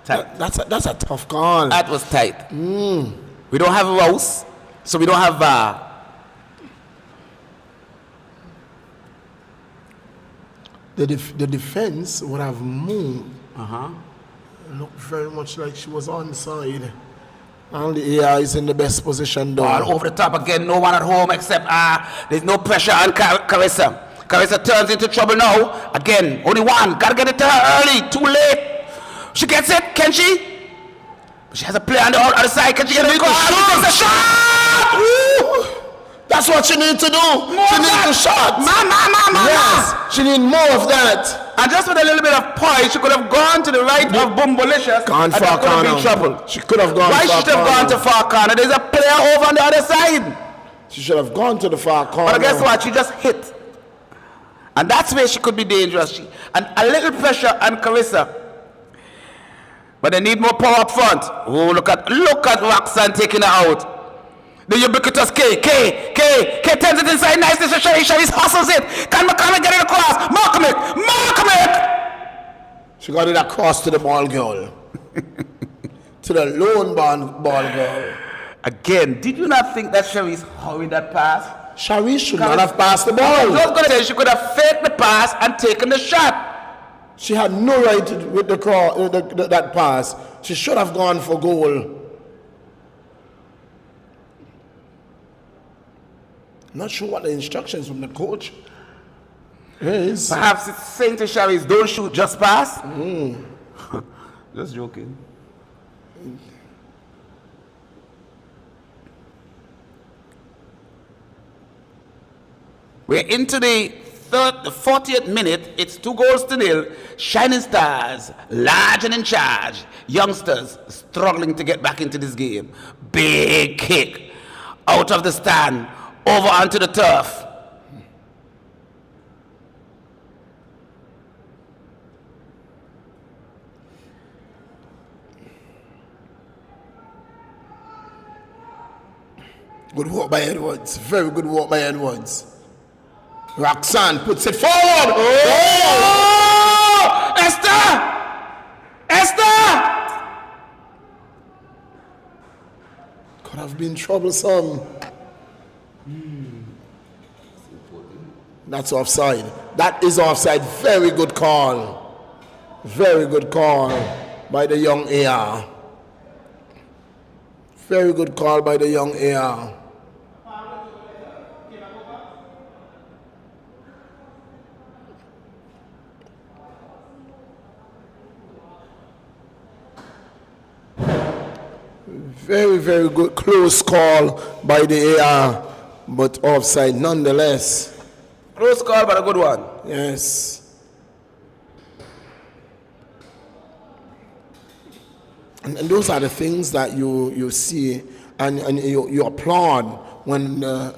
S5: tight.
S4: That's a tough call.
S5: That was tight. We don't have a Rouse, so we don't have
S4: The defense would have moved. Looked very much like she was onside. And the AI is in the best position though.
S5: all over the top again. No one at home except there's no pressure on Carissa. Carissa turns into trouble now. Again, only one. Gotta get it to her early. Too late. She gets it, can she? But she has a play on the other side. Can she get it across? She takes a shot!
S4: Ooh, that's what she needs to do. She needs to shot. Yes, she need more of that.
S5: And just with a little bit of poise, she could have gone to the right of Bumbolicious.
S4: Gone
S5: and
S4: far
S5: that could have
S4: corner.
S5: been trouble.
S4: She could have gone
S5: Why
S4: far
S5: should have gone to
S4: corner.
S5: far corner? There's a player over on the other side.
S4: She should have gone to the far corner.
S5: But guess what? She just hit. And that's where she could be dangerous. And a little pressure on Carissa. But they need more power up front. Oh, look at Roxanne taking her out. The ubiquitous K turns it inside nicely. So Sharice hustles it. Can McCormick get it across? Markhamick!
S4: She got it across to the ball girl. To the lone ball girl.
S5: Again, did you not think that Sharice hurried that pass?
S4: Sharice should not have passed the
S5: I was
S4: ball.
S5: going to say she could have faked the pass and taken the shot.
S4: She had no right with that pass. She should have gone for goal. Not sure what the instructions from the coach is.
S5: Perhaps it's saying to Sharice, don't shoot, just pass. Just joking. We're into the 40th minute. It's 2-0. Shining Stars, large and in charge. Youngsters struggling to get back into this game. Big kick out of the stand, over onto the turf.
S4: Good work by Edwards. Very good work by Edwards. Roxanne puts it forward.
S5: Oh! Esther!
S4: Could have been troublesome. That's offside. That is offside. Very good call. Very good call by the young AR. Very good call by the young AR. Very, very good close call by the AR, but offside nonetheless.
S5: Close call, but a good one.
S4: Yes. And those are the things that you see and you applaud when the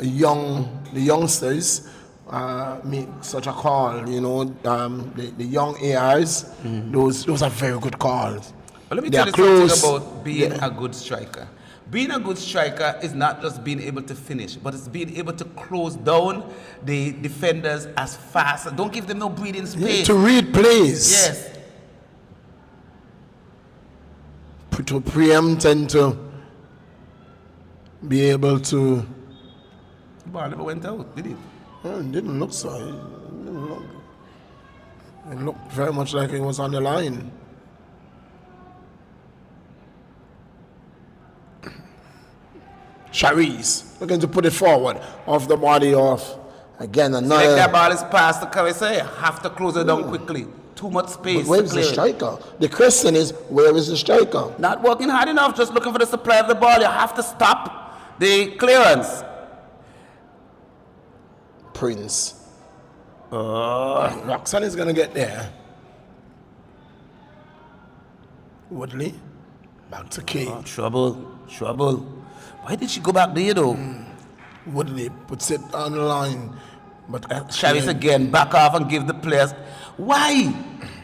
S4: youngsters make such a call. You know, the young ARs, those are very good calls.
S5: But let me
S4: They
S5: tell
S4: are
S5: you
S4: close.
S5: something about being a good striker. Being a good striker is not just being able to finish, but it's being able to close down the defenders as fast. Don't give them no breathing space.
S4: To read plays.
S5: Yes.
S4: To preempt and to be able to.
S5: The ball never went out, did it?
S4: Well, it didn't look so. It looked very much like it was on the line. Sharice looking to put it forward off the body of Again,
S5: Like
S4: another.
S5: that ball is passed to Curry, so you have to close it down quickly. Too much space.
S4: But where's
S5: to
S4: the
S5: clear it.
S4: striker? The question is, where is the striker?
S5: Not working hard enough, just looking for the supply of the ball. You have to stop the clearance.
S4: Prince. Roxanne is going to get there. Woodley. Back to Kay.
S5: Oh, trouble. Why did she go back there though?
S4: Woodley puts it on the line. But
S5: Chavis again, back off and give the players. Why?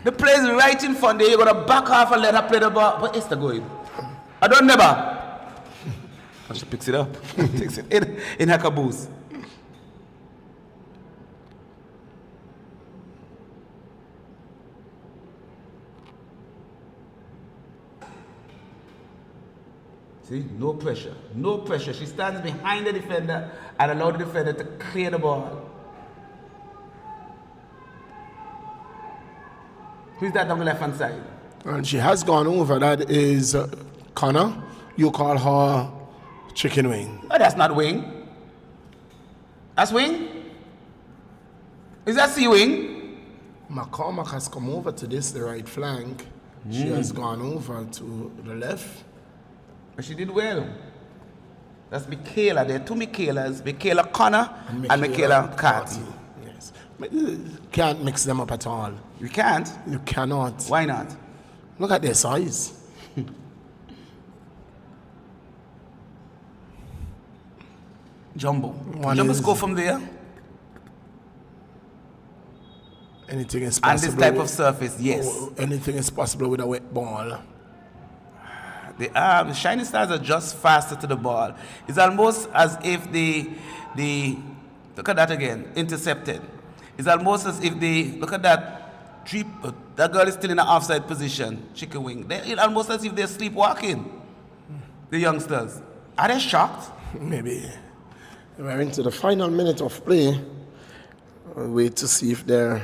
S5: The player's right in front there. You're going to back off and let her play the ball. Where is the going? I don't never. And she picks it up. Takes it in her caboose. See, no pressure. No pressure. She stands behind the defender and allows the defender to clear the ball. Who's that on the left hand side?
S4: And she has gone over. That is Connor. You call her chicken wing.
S5: Oh, that's not wing. That's wing? Is that C wing?
S4: McCormack has come over to the right flank. She has gone over to the left.
S5: But she did well. That's Michaela. There are two Michaelas. Michaela Connor and Michaela Carty.
S4: Yes. Can't mix them up at all.
S5: You can't?
S4: You cannot.
S5: Why not?
S4: Look at their size.
S5: Jumbo.
S4: One
S5: Jumbo
S4: is-
S5: score from there.
S4: Anything is
S5: And
S4: possible.
S5: this type of surface, yes.
S4: Anything is possible with a wet ball.
S5: The Shining Stars are just faster to the ball. It's almost as if the look at that again, intercepted. It's almost as if look at that that girl is still in an offside position, chicken wing. It's almost as if they're sleepwalking, the youngsters. Are they shocked?
S4: Maybe. We're into the final minute of play. We'll wait to see if there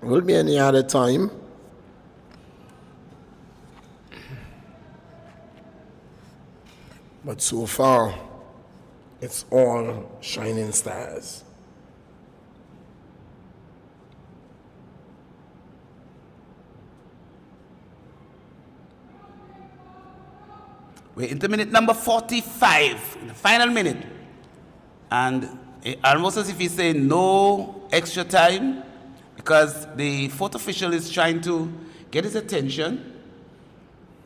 S4: will be any other time. But so far, it's all Shining Stars.
S5: We're into minute number 45, in the final minute. And almost as if he's saying no extra time, because the fourth official is trying to get his attention.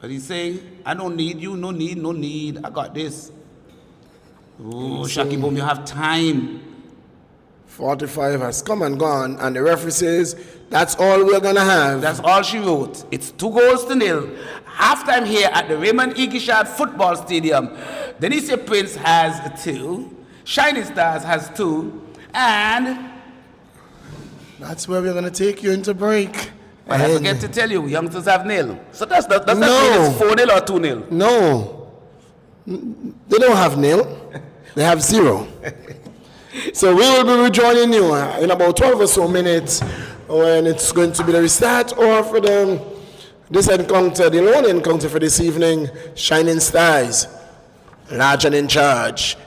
S5: But he's saying, I don't need you, no need, I got this. Oh, Shaki Boom, you have time.
S4: 45 has come and gone, and the referee says, that's all we're going to have.
S5: That's all she wrote. It's 2-0. Halftime here at the Raymond Igishad Football Stadium. Denicia Prince has 2. Shining Stars has 2. And
S4: That's where we're going to take you into break.
S5: but I
S4: And-
S5: forget to tell you, youngsters have nil. So does that
S4: No.
S5: mean it's 4-0 or 2-0?
S4: No. They don't have nil. They have 0. So we will be rejoining you in about 12 or so minutes when it's going to be the restart or for this encounter, the lone encounter for this evening, Shining Stars, large and in charge.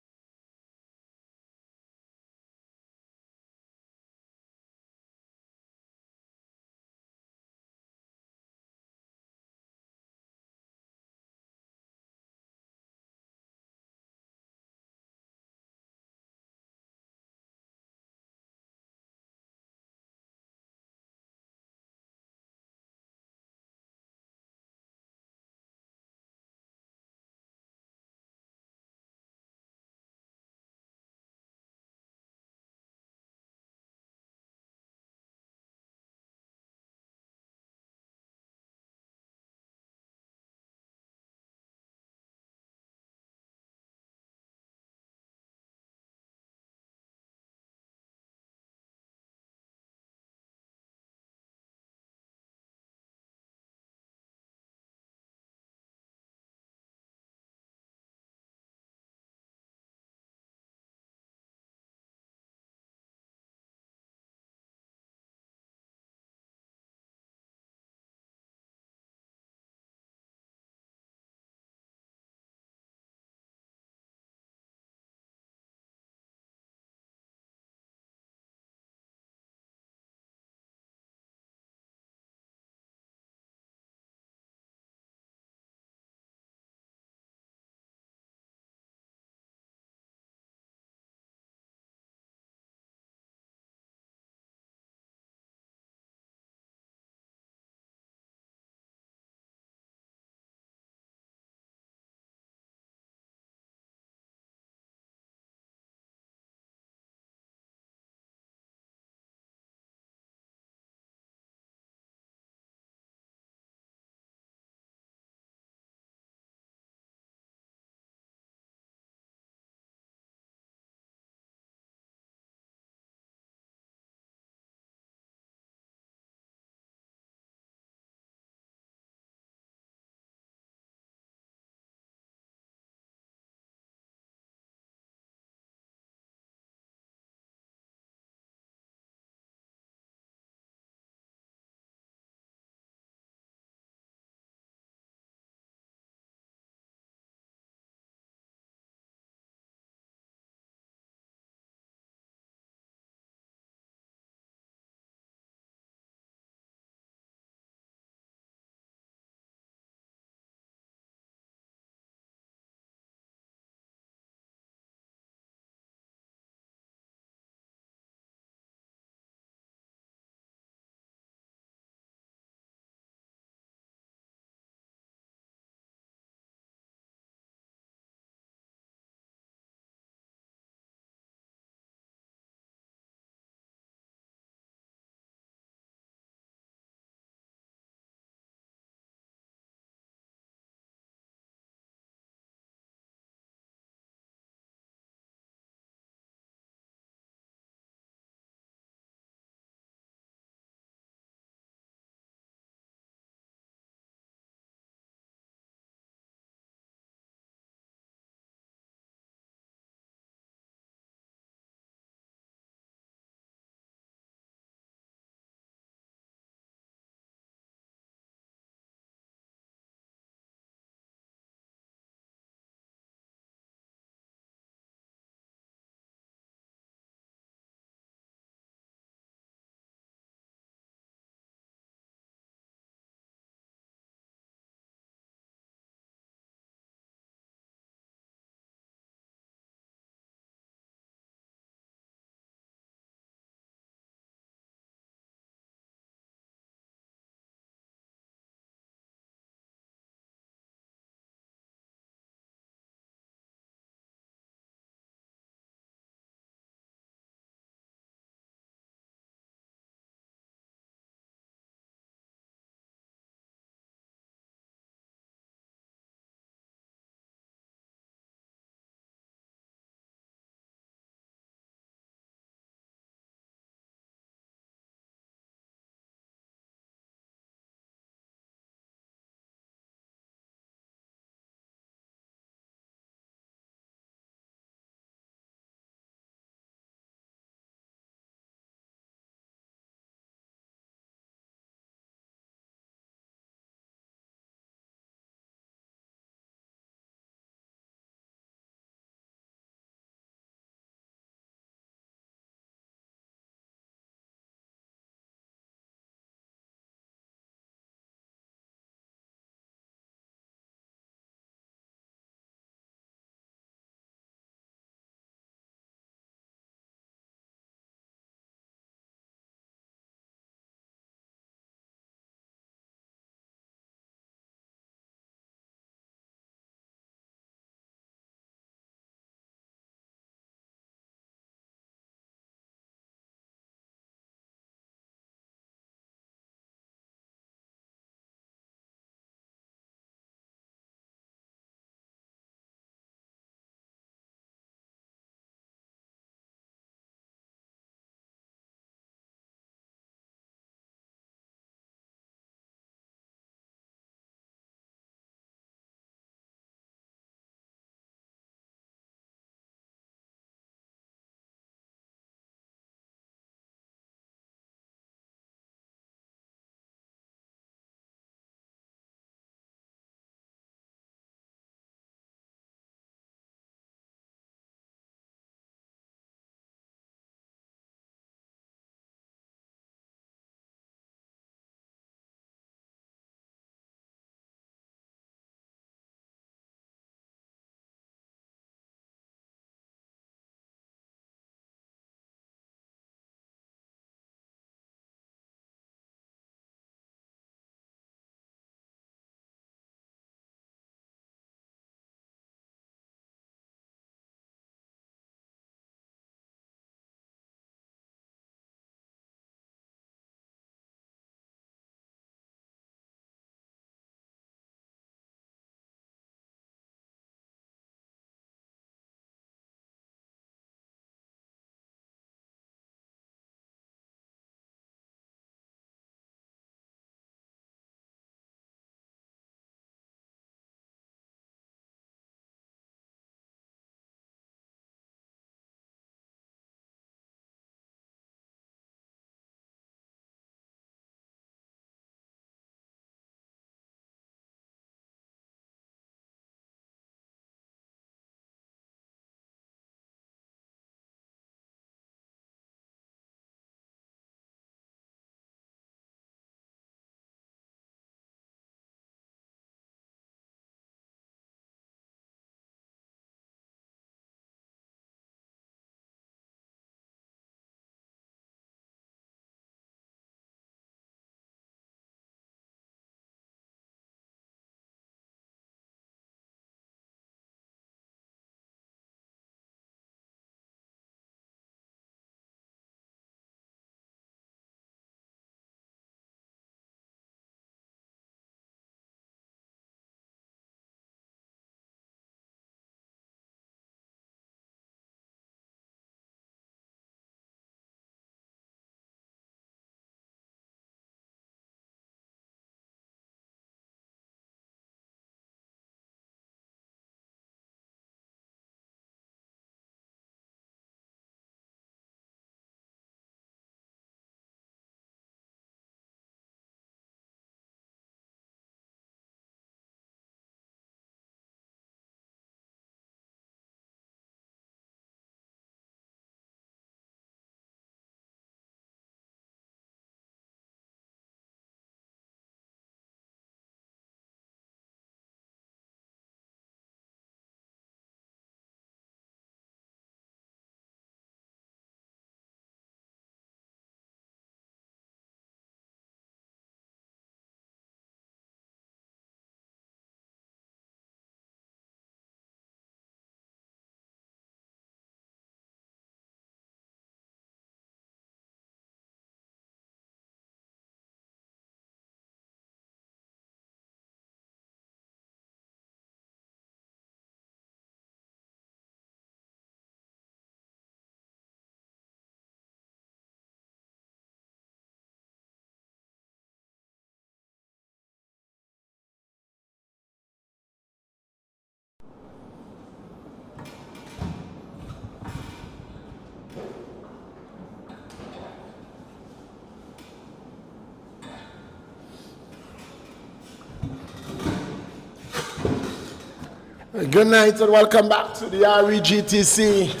S4: Good night and welcome back to the REGTC.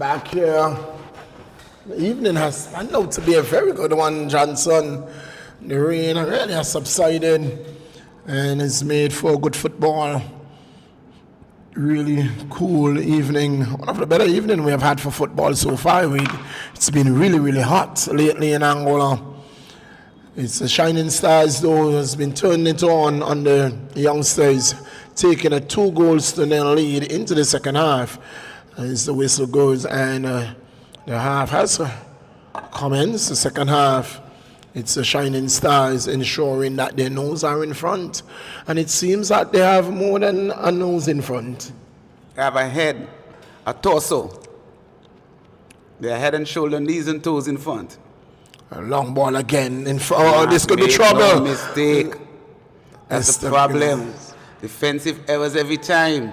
S4: Back here. The evening has turned out to be a very good one, Johnson. The rain really has subsided and it's made for good football. Really cool evening. One of the better evenings we have had for football so far. It's been really, really hot lately in Angola. It's the Shining Stars, though, has been turning it on the youngsters, taking a 2-0 lead into the second half as the whistle goes, and the half has commenced. The second half, it's the Shining Stars ensuring that their nose are in front, and it seems that they have more than a nose in front.
S5: They have a head, a torso. Their head and shoulder, knees and toes in front.
S4: A long ball again in front. Oh, this could be trouble.
S5: No mistake. That's the problem. Defensive errors every time.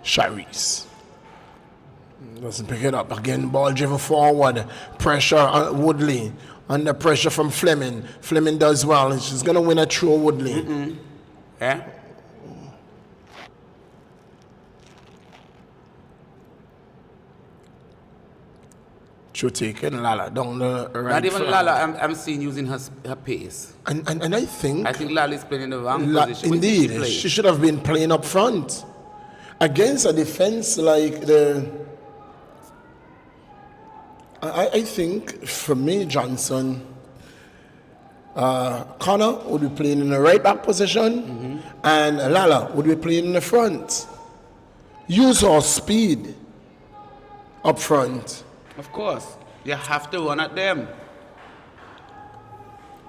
S4: Sharice doesn't pick it up. Again, ball driven forward. Pressure on Woodley. Under pressure from Fleming. Fleming does well. She's going to win a throw, Woodley.
S5: Yeah?
S4: Through taken Lala down the right.
S5: Not even
S4: flank.
S5: Lala, I'm seeing using her pace.
S4: And I think...
S5: I think Lala is playing in the wrong position.
S4: Indeed, she should have been playing up front. Against a defense like the... I think, for me, Johnson, Connor would be playing in the right back position, and Lala would be playing in the front. Use her speed up front.
S5: Of course. You have to run at them.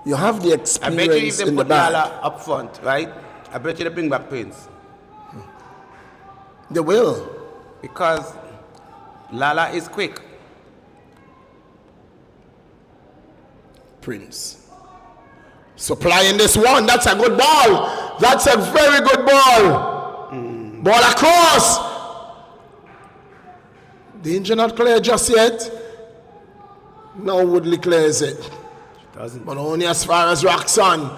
S4: You have the
S5: I bet you if
S4: experience
S5: they
S4: in the
S5: put
S4: back.
S5: Lala up front, right? I bet you they bring back Prince.
S4: They will.
S5: Because Lala is quick.
S4: Prince. Supplying this one. That's a good ball. That's a very good ball. Ball across. Danger not clear just yet. Now Woodley clears it.
S5: Doesn't.
S4: But only as far as Roxanne.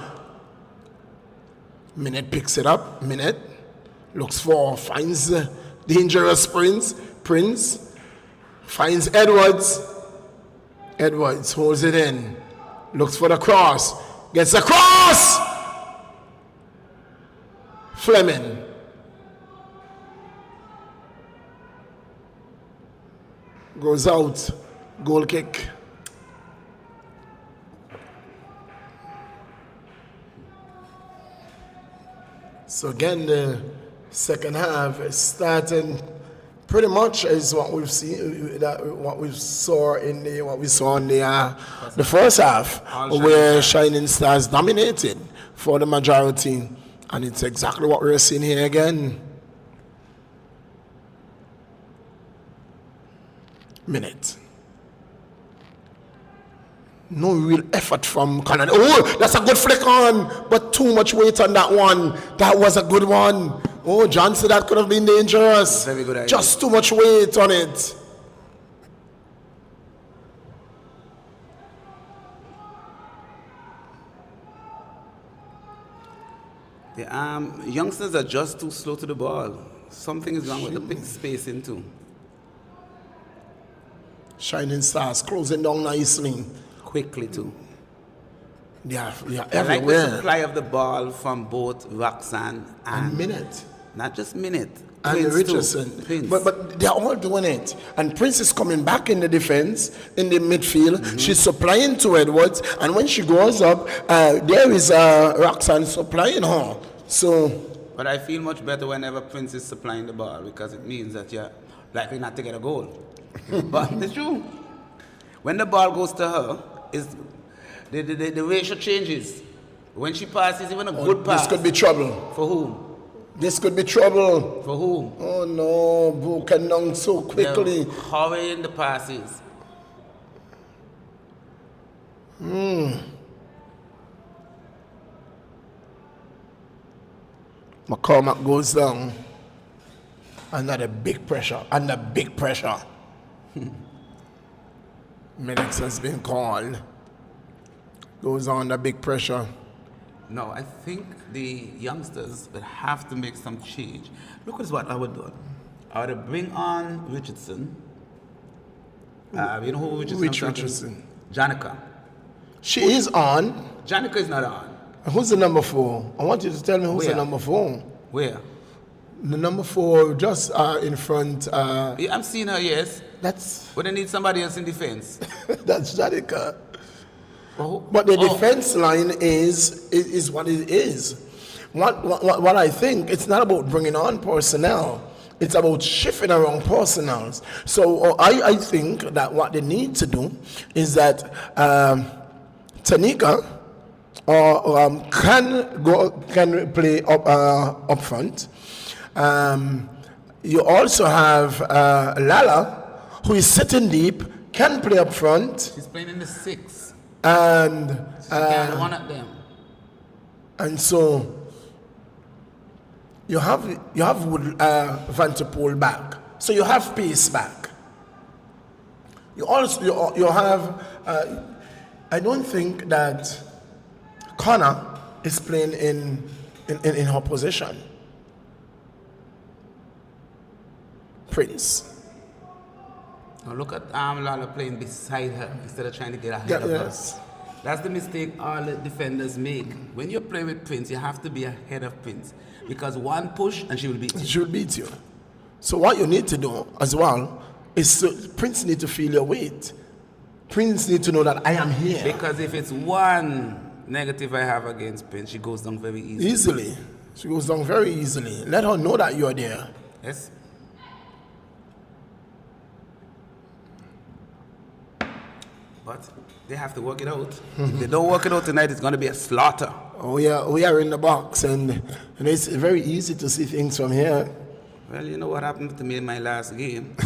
S4: Minute picks it up. Minute. Looks for, finds dangerous Prince. Finds Edwards. Edwards holds it in. Looks for the cross. Gets the cross! Fleming. Goes out. Goal kick. So again, the second half is starting pretty much as what we've seen, what we saw in the first half, where Shining Stars dominated for the majority, and it's exactly what we're seeing here again. Minute. No real effort from Canada. Oh, that's a good flick on, but too much weight on that one. That was a good one. Oh, Johnson, that could have been dangerous.
S5: Very good idea.
S4: Just too much weight on it.
S5: The youngsters are just too slow to the ball. Something is wrong with the big spacing too.
S4: Shining Stars closing down nicely.
S5: Quickly too.
S4: Yeah,
S5: I like
S4: everywhere.
S5: the supply of the ball from both Roxanne and
S4: Minute.
S5: Not just Minute.
S4: And
S5: Prince
S4: Richardson.
S5: too. Prince.
S4: But they're all doing it. And Prince is coming back in the defense, in the midfield. She's supplying to Edwards. And when she goes up, there is Roxanne supplying her. So.
S5: But I feel much better whenever Prince is supplying the ball because it means that you're likely not to get a goal. But it's true. When the ball goes to her, the ratio changes. When she passes, even a good pass.
S4: This could be trouble.
S5: For whom?
S4: This could be trouble.
S5: For whom?
S4: Oh no, broken down so quickly.
S5: They're hurrying the passes.
S4: McCormack goes down. Under big pressure. Minutes has been called. Goes under big pressure.
S5: No, I think the youngsters will have to make some change. Look at what I would do. I would bring on Richardson. You know who Richardson?
S4: Which Richardson?
S5: Janica.
S4: She is on.
S5: Janica is not on.
S4: Who's the number 4? I want you to tell me who's the
S5: Where?
S4: number 4.
S5: Where?
S4: The number 4 just in front.
S5: Yeah, I'm seeing her, yes.
S4: That's
S5: But they need somebody else in defense.
S4: that's Janica.
S5: Oh,
S4: But the
S5: oh,
S4: defense line is what it is. What I think, it's not about bringing on personnel. It's about shifting around personnel. So I think that what they need to do is that Tanika can play up front. You also have Lala, who is sitting deep, can play up front,
S5: She's playing in the 6.
S4: and
S5: She can't one at them.
S4: and so you have Van der Poel back, so you have pace back. You also you have. I don't think that Connor is playing in her position. Prince.
S5: Now look at Lala playing beside her instead of trying to get ahead of
S4: Yes.
S5: her. That's the mistake all the defenders make. When you play with Prince, you have to be ahead of Prince. Because one push and she will beat you.
S4: She will beat you. So what you need to do as well is Prince need to feel your weight. Prince need to know that I am here.
S5: Because if it's one negative I have against Prince, she goes down very easily.
S4: Easily. She goes down very easily. Let her know that you're there.
S5: Yes? But they have to work it out. If they don't work it out tonight, it's going to be a slaughter.
S4: Oh yeah, we are in the box, and it's very easy to see things from here.
S5: Well, you know what happened to me in my last game?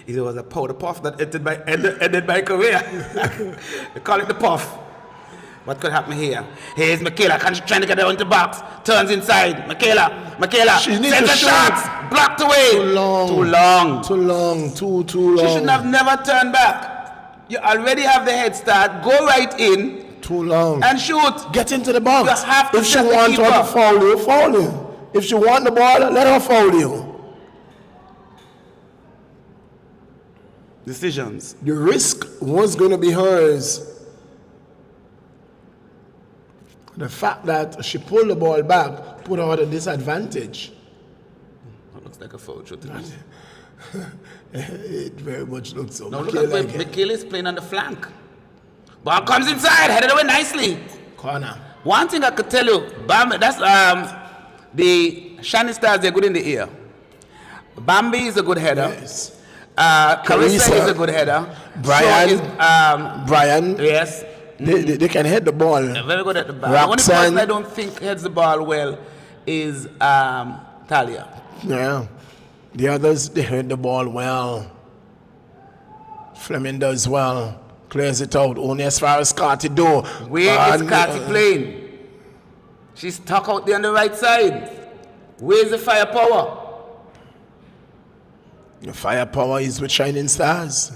S5: It was a powder puff that ended my career. They call it the puff. What could happen here? Here's Michaela trying to get her into the box. Turns inside. Michaela.
S4: She needs
S5: sends
S4: to
S5: a
S4: shoot.
S5: shot. Blocked away.
S4: Too long.
S5: Too long.
S4: Too long. Too long.
S5: She should have never turned back. You already have the head start. Go right in
S4: Too long.
S5: and shoot.
S4: Get into the box.
S5: You have to
S4: if she
S5: set the
S4: wants her
S5: keeper.
S4: to foul you, foul you. If she want the ball, let her foul you.
S5: Decisions.
S4: The risk was going to be hers. The fact that she pulled the ball back put her at a disadvantage.
S5: That looks like a foul shot to me.
S4: It very much looks so.
S5: Now look at where Michaela is playing on the flank. Ball comes inside, headed away nicely.
S4: Corner.
S5: One thing I could tell you, that's the Shining Stars, they're good in the air. Bambi is a good header.
S4: Yes.
S5: Carissa is a good header.
S4: Brian.
S5: So is,
S4: Brian.
S5: yes.
S4: They can head the ball.
S5: They're very good at the ball. The only
S4: Roxanne.
S5: person I don't think heads the ball well is Talia.
S4: Yeah. The others, they head the ball well. Fleming does well. Clears it out. Only as far as Scotty do.
S5: Where is Carty playing? She's stuck out there on the right side. Where's the firepower?
S4: The firepower is with Shining Stars.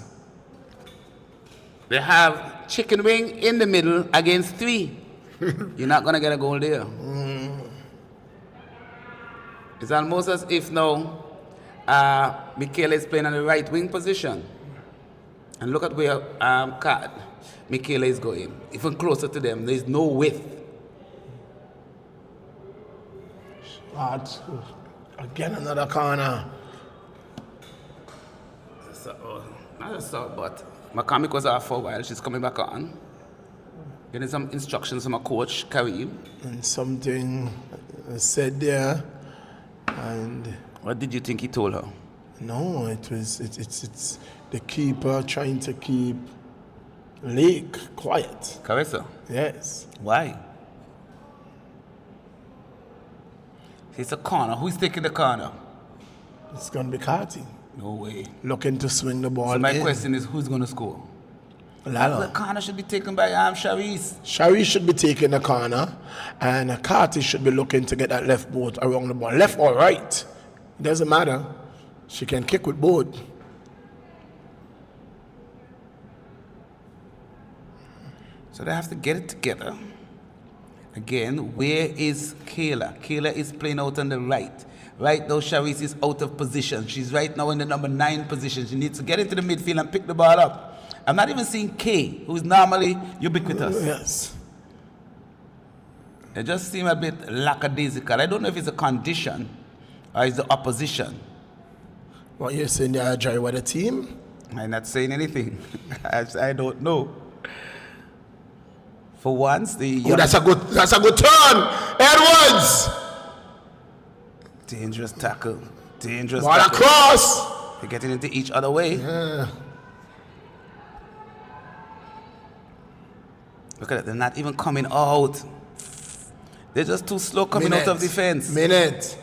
S5: They have chicken wing in the middle against 3. You're not going to get a goal there. It's almost as if now Michaela is playing on the right wing position. And look at where Michaela is going. Even closer to them, there's no width.
S4: But again, another corner.
S5: So, not a sort, but McCormick was off for a while. She's coming back on. Getting some instructions from a coach, Kareem.
S4: And something said there. And
S5: What did you think he told her?
S4: no, it's the keeper trying to keep Lake quiet.
S5: Carissa.
S4: Yes.
S5: Why? It's a corner. Who's taking the corner?
S4: It's going to be Carty.
S5: No way.
S4: Looking to swing the ball
S5: So my
S4: in.
S5: question is, who's going to score? The
S4: Lala.
S5: corner should be taken by Sharice.
S4: Shari should be taking the corner, and Carty should be looking to get that left boot around the ball. Left or right. It doesn't matter. She can kick with both.
S5: So they have to get it together. Again, where is Kayla? Kayla is playing out on the right. Right now, Sharice is out of position. She's right now in the number 9 position. She needs to get into the midfield and pick the ball up. I'm not even seeing Kay, who is normally ubiquitous.
S4: Yes.
S5: It just seems a bit lackadaisical. I don't know if it's a condition or it's the opposition.
S4: What you're saying there, Jerry, with the team?
S5: I'm not saying anything. I don't know. For once,
S4: Oh, that's a good turn. Edwards.
S5: Dangerous tackle. Dangerous
S4: Ball
S5: tackle.
S4: across.
S5: They're getting into each other way.
S4: Yeah.
S5: Look at it. They're not even coming out. They're just too slow coming out of defense.
S4: Minute.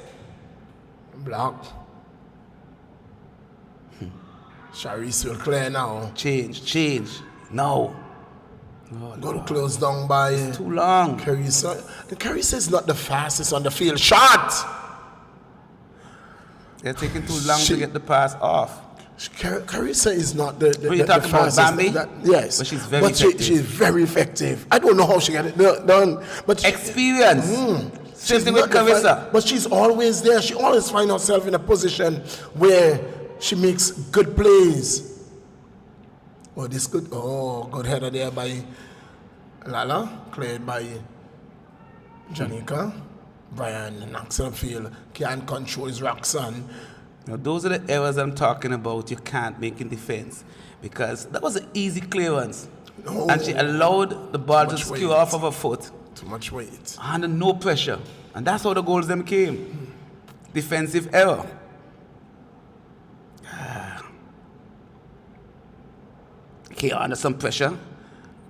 S4: Block. Sharice will clear now.
S5: Change. No.
S4: Good close down by
S5: Too long.
S4: Carissa. And Carissa is not the fastest on the field. Shot!
S5: They're taking too long to get the pass off.
S4: Carissa is not the
S5: What are you talking about,
S4: fastest.
S5: Bambi?
S4: Yes.
S5: But she's very effective.
S4: She's very effective. I don't know how she got it done. But
S5: Experience. Same thing with Carissa.
S4: But she's always there. She always finds herself in a position where she makes good plays. Oh, this good. Oh, good header there by Lala, cleared by Janika. Brian knocks on field. Can't control his Roxanne.
S5: Now, those are the errors I'm talking about. You can't make in defense because that was an easy clearance,
S4: No.
S5: and she allowed the ball to
S4: Too much
S5: skew
S4: weight.
S5: off of her foot
S4: Too much weight.
S5: under no pressure, and that's how the goals them came. Defensive error. Okay, under some pressure.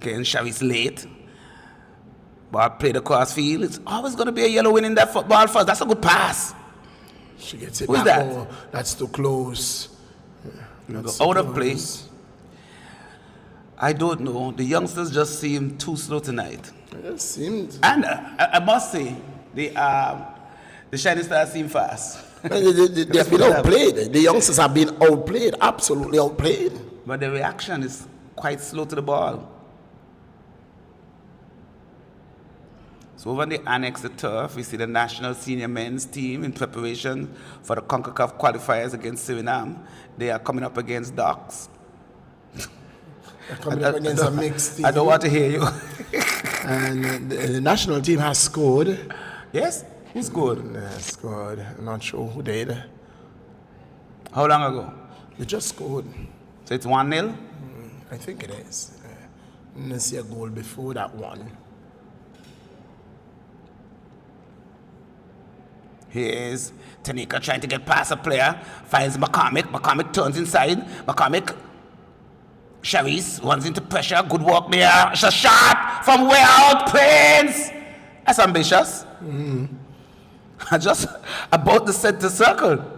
S5: Again, Shari's late. Ball played across field. It's always going to be a yellow winning that football first. That's a good pass.
S4: She gets it
S5: Who's
S4: back.
S5: that?
S4: Oh, that's too close. That's too
S5: Out of
S4: close.
S5: place. I don't know. The youngsters just seem too slow tonight.
S4: It seemed.
S5: And I must say, the Shining Stars seem fast.
S4: They have been outplayed. The youngsters have been outplayed, absolutely outplayed.
S5: But the reaction is quite slow to the ball. So over in the annex of turf, we see the national senior men's team in preparation for the CONCACAF qualifiers against Suriname. They are coming up against Docs.
S4: They're coming up against a mixed team.
S5: I don't want to hear you.
S4: And the national team has scored.
S5: Yes? Who scored?
S4: Scored. I'm not sure who did.
S5: How long ago?
S4: They just scored.
S5: So it's 1-0?
S4: I think it is. I didn't see a goal before that one.
S5: Here's Tanika trying to get past a player, finds McCormick. McCormick turns inside. McCormick, Sharice runs into pressure. Good work there. It's a shot from way out. Prince. That's ambitious. Just about the center circle.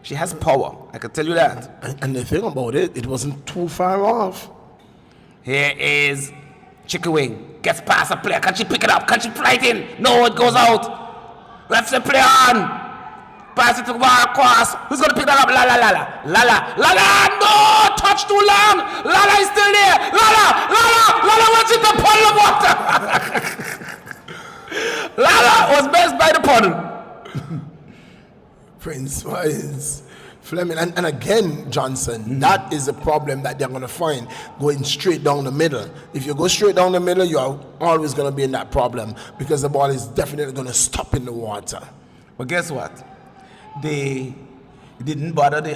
S5: She has power. I can tell you that.
S4: And the thing about it, it wasn't too far off.
S5: Here is Chicken Wing. Gets past a player. Can she pick it up? Can she fly it in? No, it goes out. Let's play on. Pass it to bar across. Who's going to pick that up? Lala. No! Touch too long. Lala is still there. Lala wants it to puddle of water. Lala was best by the puddle.
S4: Prince Wise. Fleming. And again, Johnson, that is the problem that they're going to find, going straight down the middle. If you go straight down the middle, you are always going to be in that problem because the ball is definitely going to stop in the water.
S5: But guess what? They didn't bother the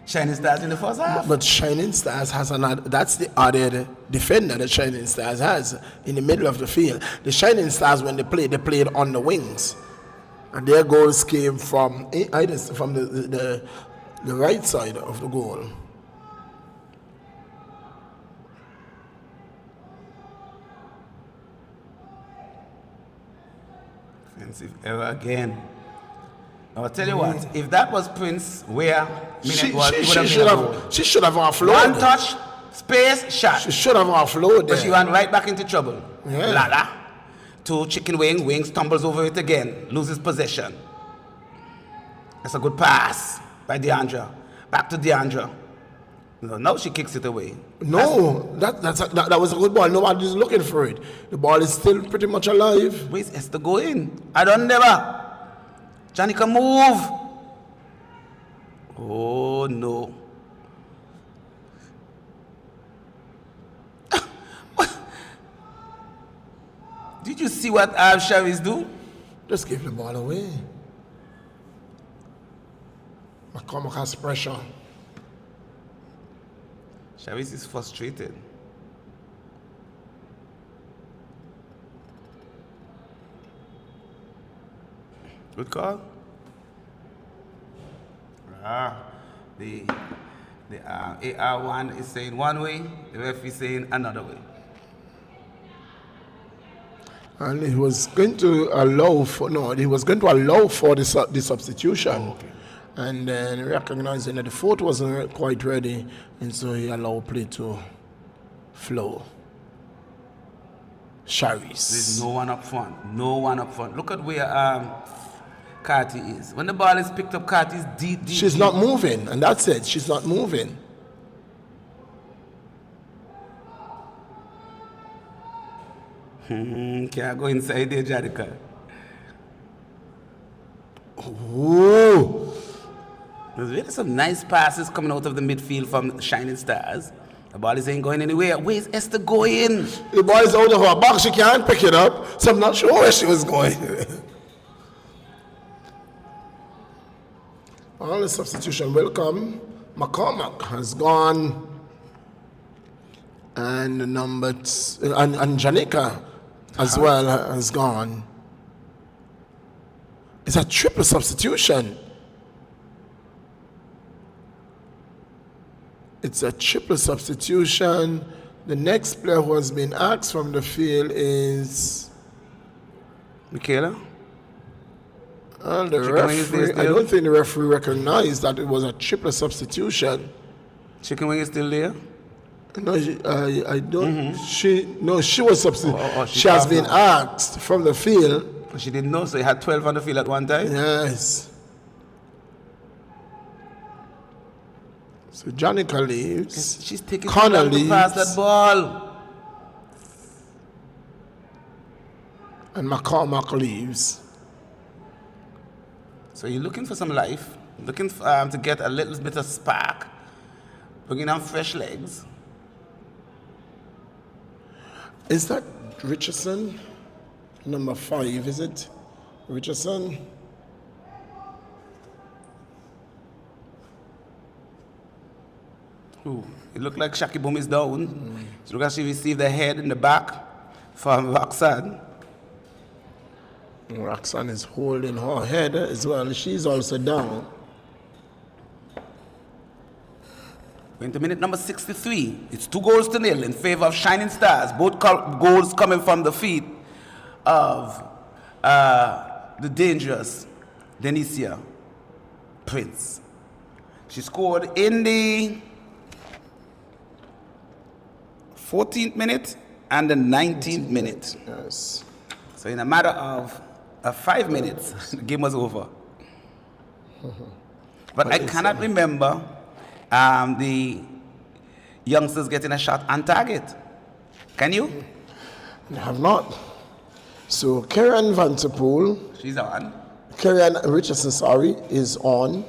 S5: Shining Stars in the first half.
S4: But Shining Stars has another, that's the other defender that Shining Stars has in the middle of the field. The Shining Stars, when they played on the wings. And their goals came from either from the right side of the goal.
S5: Offensive error again. I'll tell you what, if that was Prince where minute was, it would have been a goal.
S4: She should have offloaded.
S5: One touch, space, shot.
S4: She should have offloaded.
S5: But she ran right back into trouble.
S4: Yeah.
S5: Lala to Chicken Wing. Wing stumbles over it again, loses possession. That's a good pass by Deandra. Back to Deandra. No, now she kicks it away.
S4: No, that was a good ball. Nobody's looking for it. The ball is still pretty much alive.
S5: Where's Esther going? I don't never. Johnny can move. Oh no. Did you see what Chavis do?
S4: Just give the ball away. McCormack has pressure.
S5: Chavis is frustrated. Good call. The AR1 is saying one way, the ref is saying another way.
S4: And he was going to allow for the substitution.
S5: Oh, okay.
S4: And then recognizing that the foot wasn't quite ready, and so he allowed play to flow. Chavis.
S5: There's no one up front. No one up front. Look at where Carty is. When the ball is picked up, Carty is deep.
S4: She's not moving, and that's it. She's not moving.
S5: Can I go inside there, Jadica?
S4: Ooh.
S5: There's really some nice passes coming out of the midfield from Shining Stars. The ball is ain't going anywhere. Where's Esther going?
S4: The ball is out of her box. She can't pick it up, so I'm not sure where she was going. All the substitution will come. McCormack has gone. And and Janika as well has gone. It's a triple substitution. It's a triple substitution. The next player who has been asked from the field is
S5: Michaela?
S4: the referee. I don't think the referee recognized that it was a triple substitution.
S5: Chicken wing is still there?
S4: No, I don't. She was substituted.
S5: she
S4: She has
S5: passed
S4: been asked from the field.
S5: She didn't know, so you had 12 on the field at one time?
S4: Yes. So Janica leaves.
S5: She's taking
S4: Connor
S5: too long to pass that ball.
S4: And McCormack leaves.
S5: So you're looking for some life, looking for, to get a little bit of spark, bringing on fresh legs.
S4: Is that Richardson? Number 5, is it? Richardson?
S5: Ooh, it looked like Shaki Boom is down. So look at she received the head in the back from Roxanne.
S4: Roxanne is holding her head as well. She's also down.
S5: Into minute number 63. It's 2-0 in favor of Shining Stars. Both goals coming from the feet of the dangerous Denicia Prince. She scored in the 14th minute and the 19th minute.
S4: Yes.
S5: So in a matter of 5 minutes, the game was over. But I cannot remember the youngsters getting a shot on target. Can you?
S4: I have not. So Karen Vanterpool,
S5: She's on.
S4: Karen Richardson, is on.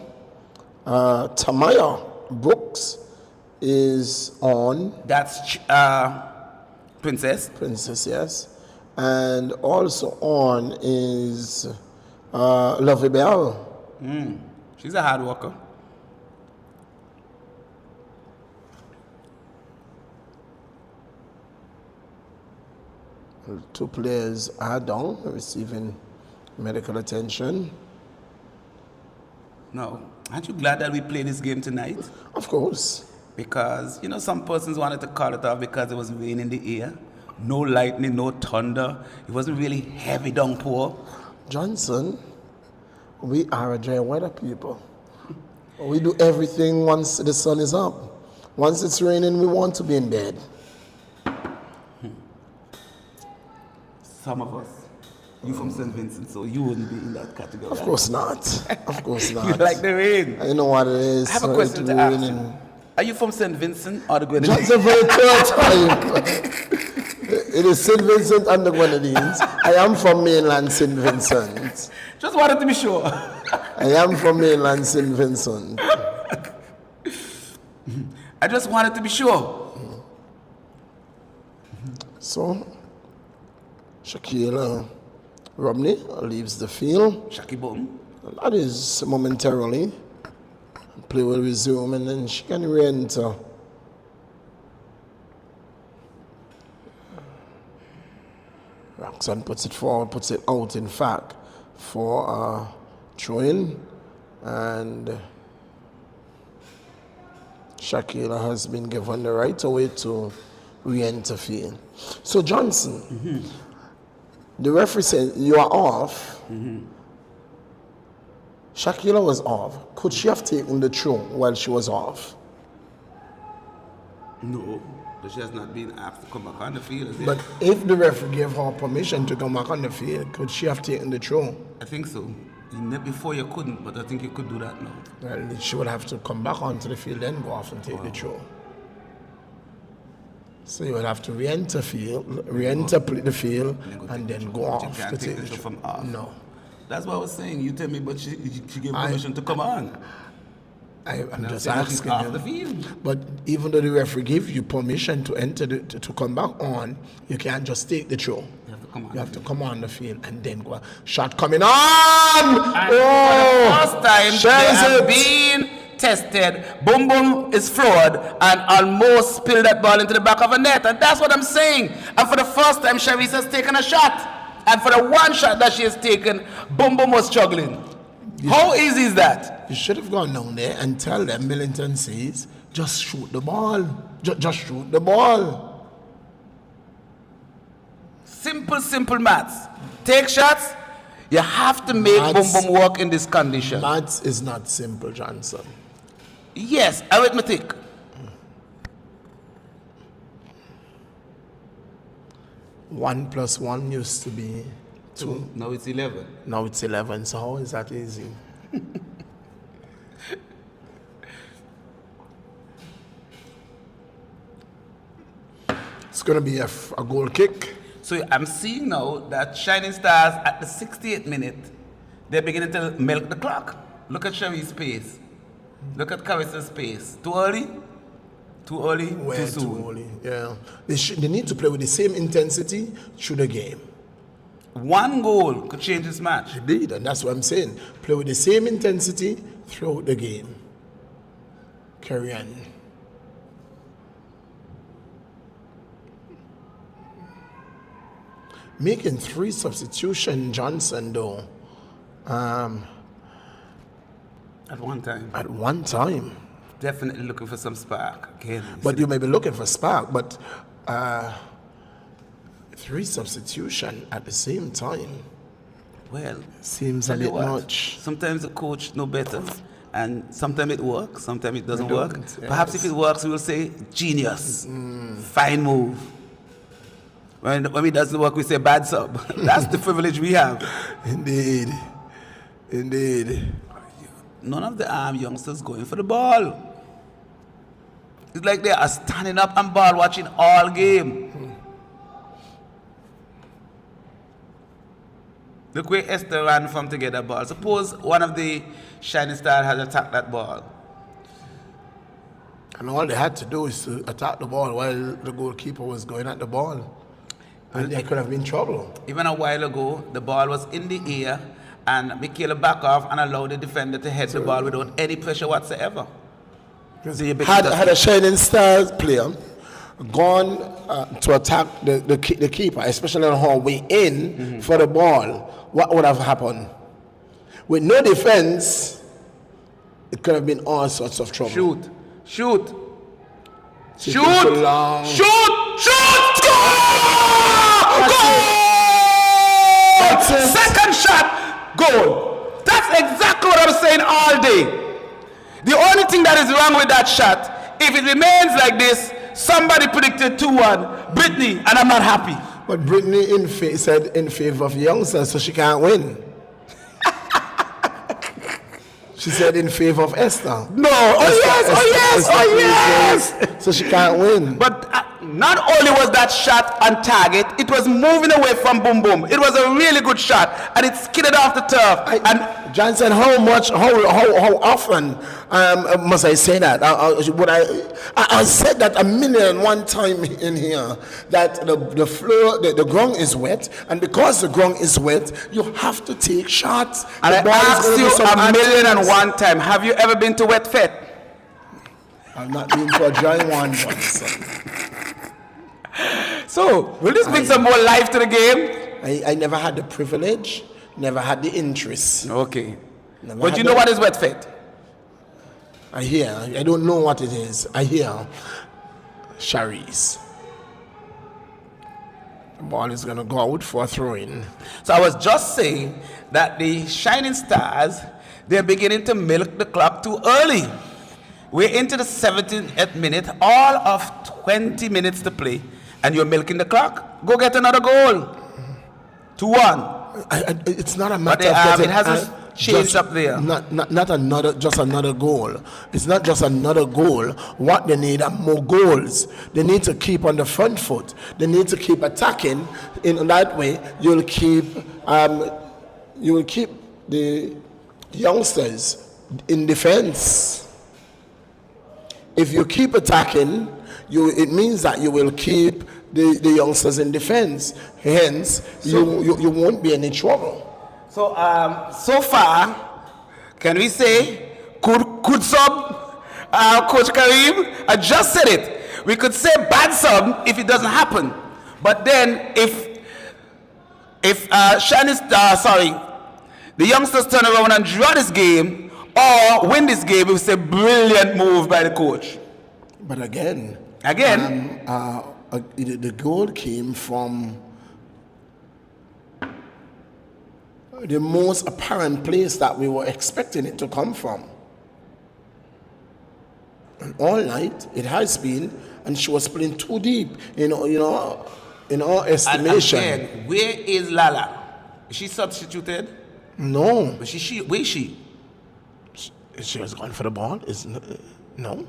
S4: Tamaya Brooks is on.
S5: That's Princess.
S4: Princess, yes. And also on is Lovey Bell.
S5: She's a hard worker.
S4: Two players are down, receiving medical attention.
S5: No. Aren't you glad that we played this game tonight?
S4: Of course.
S5: Because, you know, some persons wanted to call it off because it was rain in the air. No lightning, no thunder. It wasn't really heavy downpour.
S4: Johnson, we are a dry weather people. We do everything once the sun is up. Once it's raining, we want to be in bed.
S5: Some of us. You from St. Vincent, so you wouldn't be in that category.
S4: Of course not. Of course not.
S5: You like the rain.
S4: I know what it is.
S5: I have a
S4: so
S5: question
S4: it's
S5: to ask
S4: raining.
S5: you. Are you from St. Vincent or the Grenadines?
S4: That's a very third time. It is St. Vincent and the Grenadines. I am from mainland St. Vincent.
S5: Just wanted to be sure.
S4: I am from mainland St. Vincent.
S5: I just wanted to be sure.
S4: So, Shaquille Romney leaves the field.
S5: Shaki boom.
S4: That is momentarily. Play will resume and then she can re-enter. Roxanne puts it forward, puts it out, in fact, for throw-in. And Shakira has been given the right away to re-enter field. So Johnson, the referee said, you are off. Shakira was off. Could she have taken the throw while she was off?
S5: No, but she has not been asked to come back on the field. Is it?
S4: But if the referee gave her permission to come back on the field, could she have taken the throw?
S5: I think so. Before you couldn't, but I think you could do that now.
S4: Well, she would have to come back onto the field, then go off and take the throw. So you would have to re-enter the field, and then go off
S5: You can't
S4: to
S5: take
S4: take
S5: the
S4: the
S5: throw
S4: throw.
S5: from off.
S4: No.
S5: That's what I was saying. You tell me, but she gave permission to come on.
S4: I'm just
S5: saying that she's
S4: asking
S5: off
S4: you.
S5: the field.
S4: But even though the referee gives you permission to enter to come back on, you can't just take the throw.
S5: You have to come on.
S4: You have to come on the field and then go. Shot coming on!
S5: And for the first time, they
S4: shares
S5: have
S4: it.
S5: been tested. Boom Boom is floored and almost spilled that ball into the back of a net. And that's what I'm saying. And for the first time, Chavis has taken a shot. And for the one shot that she has taken, Boom Boom was struggling. How easy is that?
S4: You should have gone down there and tell them, Millington says, just shoot the ball. Just shoot the ball.
S5: Simple maths. Take shots. You have to make Boom
S4: Maths.
S5: Boom work in this condition.
S4: Maths is not simple, Johnson.
S5: Yes, arithmetic.
S4: One plus one used to be 2.
S5: Now it's 11.
S4: Now it's 11. So how is that easy? It's going to be a goal kick.
S5: So I'm seeing now that Shining Stars at the 68th minute, they're beginning to milk the clock. Look at Chevy's pace. Look at Carissa's pace. Too early? Too early?
S4: Way
S5: Too soon?
S4: too early. Yeah. They need to play with the same intensity through the game.
S5: One goal could change this match.
S4: Indeed, and that's what I'm saying. Play with the same intensity throughout the game. Carry on. Making 3 substitutions, Johnson, though,
S5: At one time.
S4: at one time.
S5: Definitely looking for some spark. Again,
S4: But you may be looking for spark, but 3 substitutions at the same time
S5: well,
S4: seems a
S5: tell you
S4: bit
S5: what,
S4: much.
S5: sometimes the coach know better. And sometimes it works, sometimes it doesn't work.
S4: don't,
S5: Perhaps if it works, we will say genius, fine move. When it doesn't work, we say bad sub. That's the privilege we have.
S4: Indeed.
S5: None of the youngsters going for the ball. It's like they are standing up and ball watching all game. Look where Esther ran from to get that ball. Suppose one of the Shining Stars had attacked that ball.
S4: And all they had to do is to attack the ball while the goalkeeper was going at the ball. And they could have been trouble.
S5: Even a while ago, the ball was in the air and Michaela back off and allowed the defender to head the ball without any pressure whatsoever. So you
S4: Had a Shining Stars player gone to attack the keeper, especially on her way in for the ball, what would have happened? With no defense, it could have been all sorts of trouble.
S5: Shoot!
S4: Taking
S5: Shoot!
S4: too long.
S5: Shoot! Score!
S4: That's
S5: Goal!
S4: it.
S5: Second shot, goal. That's exactly what I'm saying all day. The only thing that is wrong with that shot, if it remains like this, somebody predicted 2-1, Brittany, and I'm not happy.
S4: But Brittany said in favor of youngsters, so she can't win. She said in favor of Esther.
S3: No. Oh yes.
S4: So she can't win.
S3: But not only was that shot on target, it was moving away from Boom Boom. It was a really good shot, and it skidded off the turf. And
S4: Johnson, how often must I say that? I said that 1,000,001 time in here, that the floor, the ground is wet, and because the ground is wet, you have to take shots.
S3: And I asked you 1,000,001 time, have you ever been to Wet Fet?
S4: I've not been to a dry one once.
S3: So, will this bring some more life to the game?
S4: I never had the privilege, never had the interest.
S3: Okay.
S4: Never
S3: But
S4: had
S3: you know what is Wet Fet?
S4: I hear. I don't know what it is. I hear. Sharice. The ball is going to go out for a throw-in.
S5: So I was just saying that the Shining Stars, they're beginning to milk the clock too early. We're into the 17th minute, all of 20 minutes to play, and you're milking the clock. Go get another goal. 2-1.
S4: It's not a
S5: But
S4: matter of getting,
S5: it hasn't changed up there.
S4: Not another goal. It's not just another goal. What they need are more goals. They need to keep on the front foot. They need to keep attacking. In that way, you'll keep the youngsters in defense. If you keep attacking, it means that you will keep the youngsters in defense. Hence, you won't be in any trouble.
S5: So, so far, can we say, good sub, Coach Kareem? I just said it. We could say bad sub if it doesn't happen. But then, if the youngsters turn around and draw this game, or win this game, we say brilliant move by the coach.
S4: But again, the goal came from the most apparent place that we were expecting it to come from. And all night it has been, and she was playing too deep, in our estimation.
S5: And again, where is Lala? Is she substituted?
S4: No.
S5: Where is she?
S4: She has gone for the ball? No.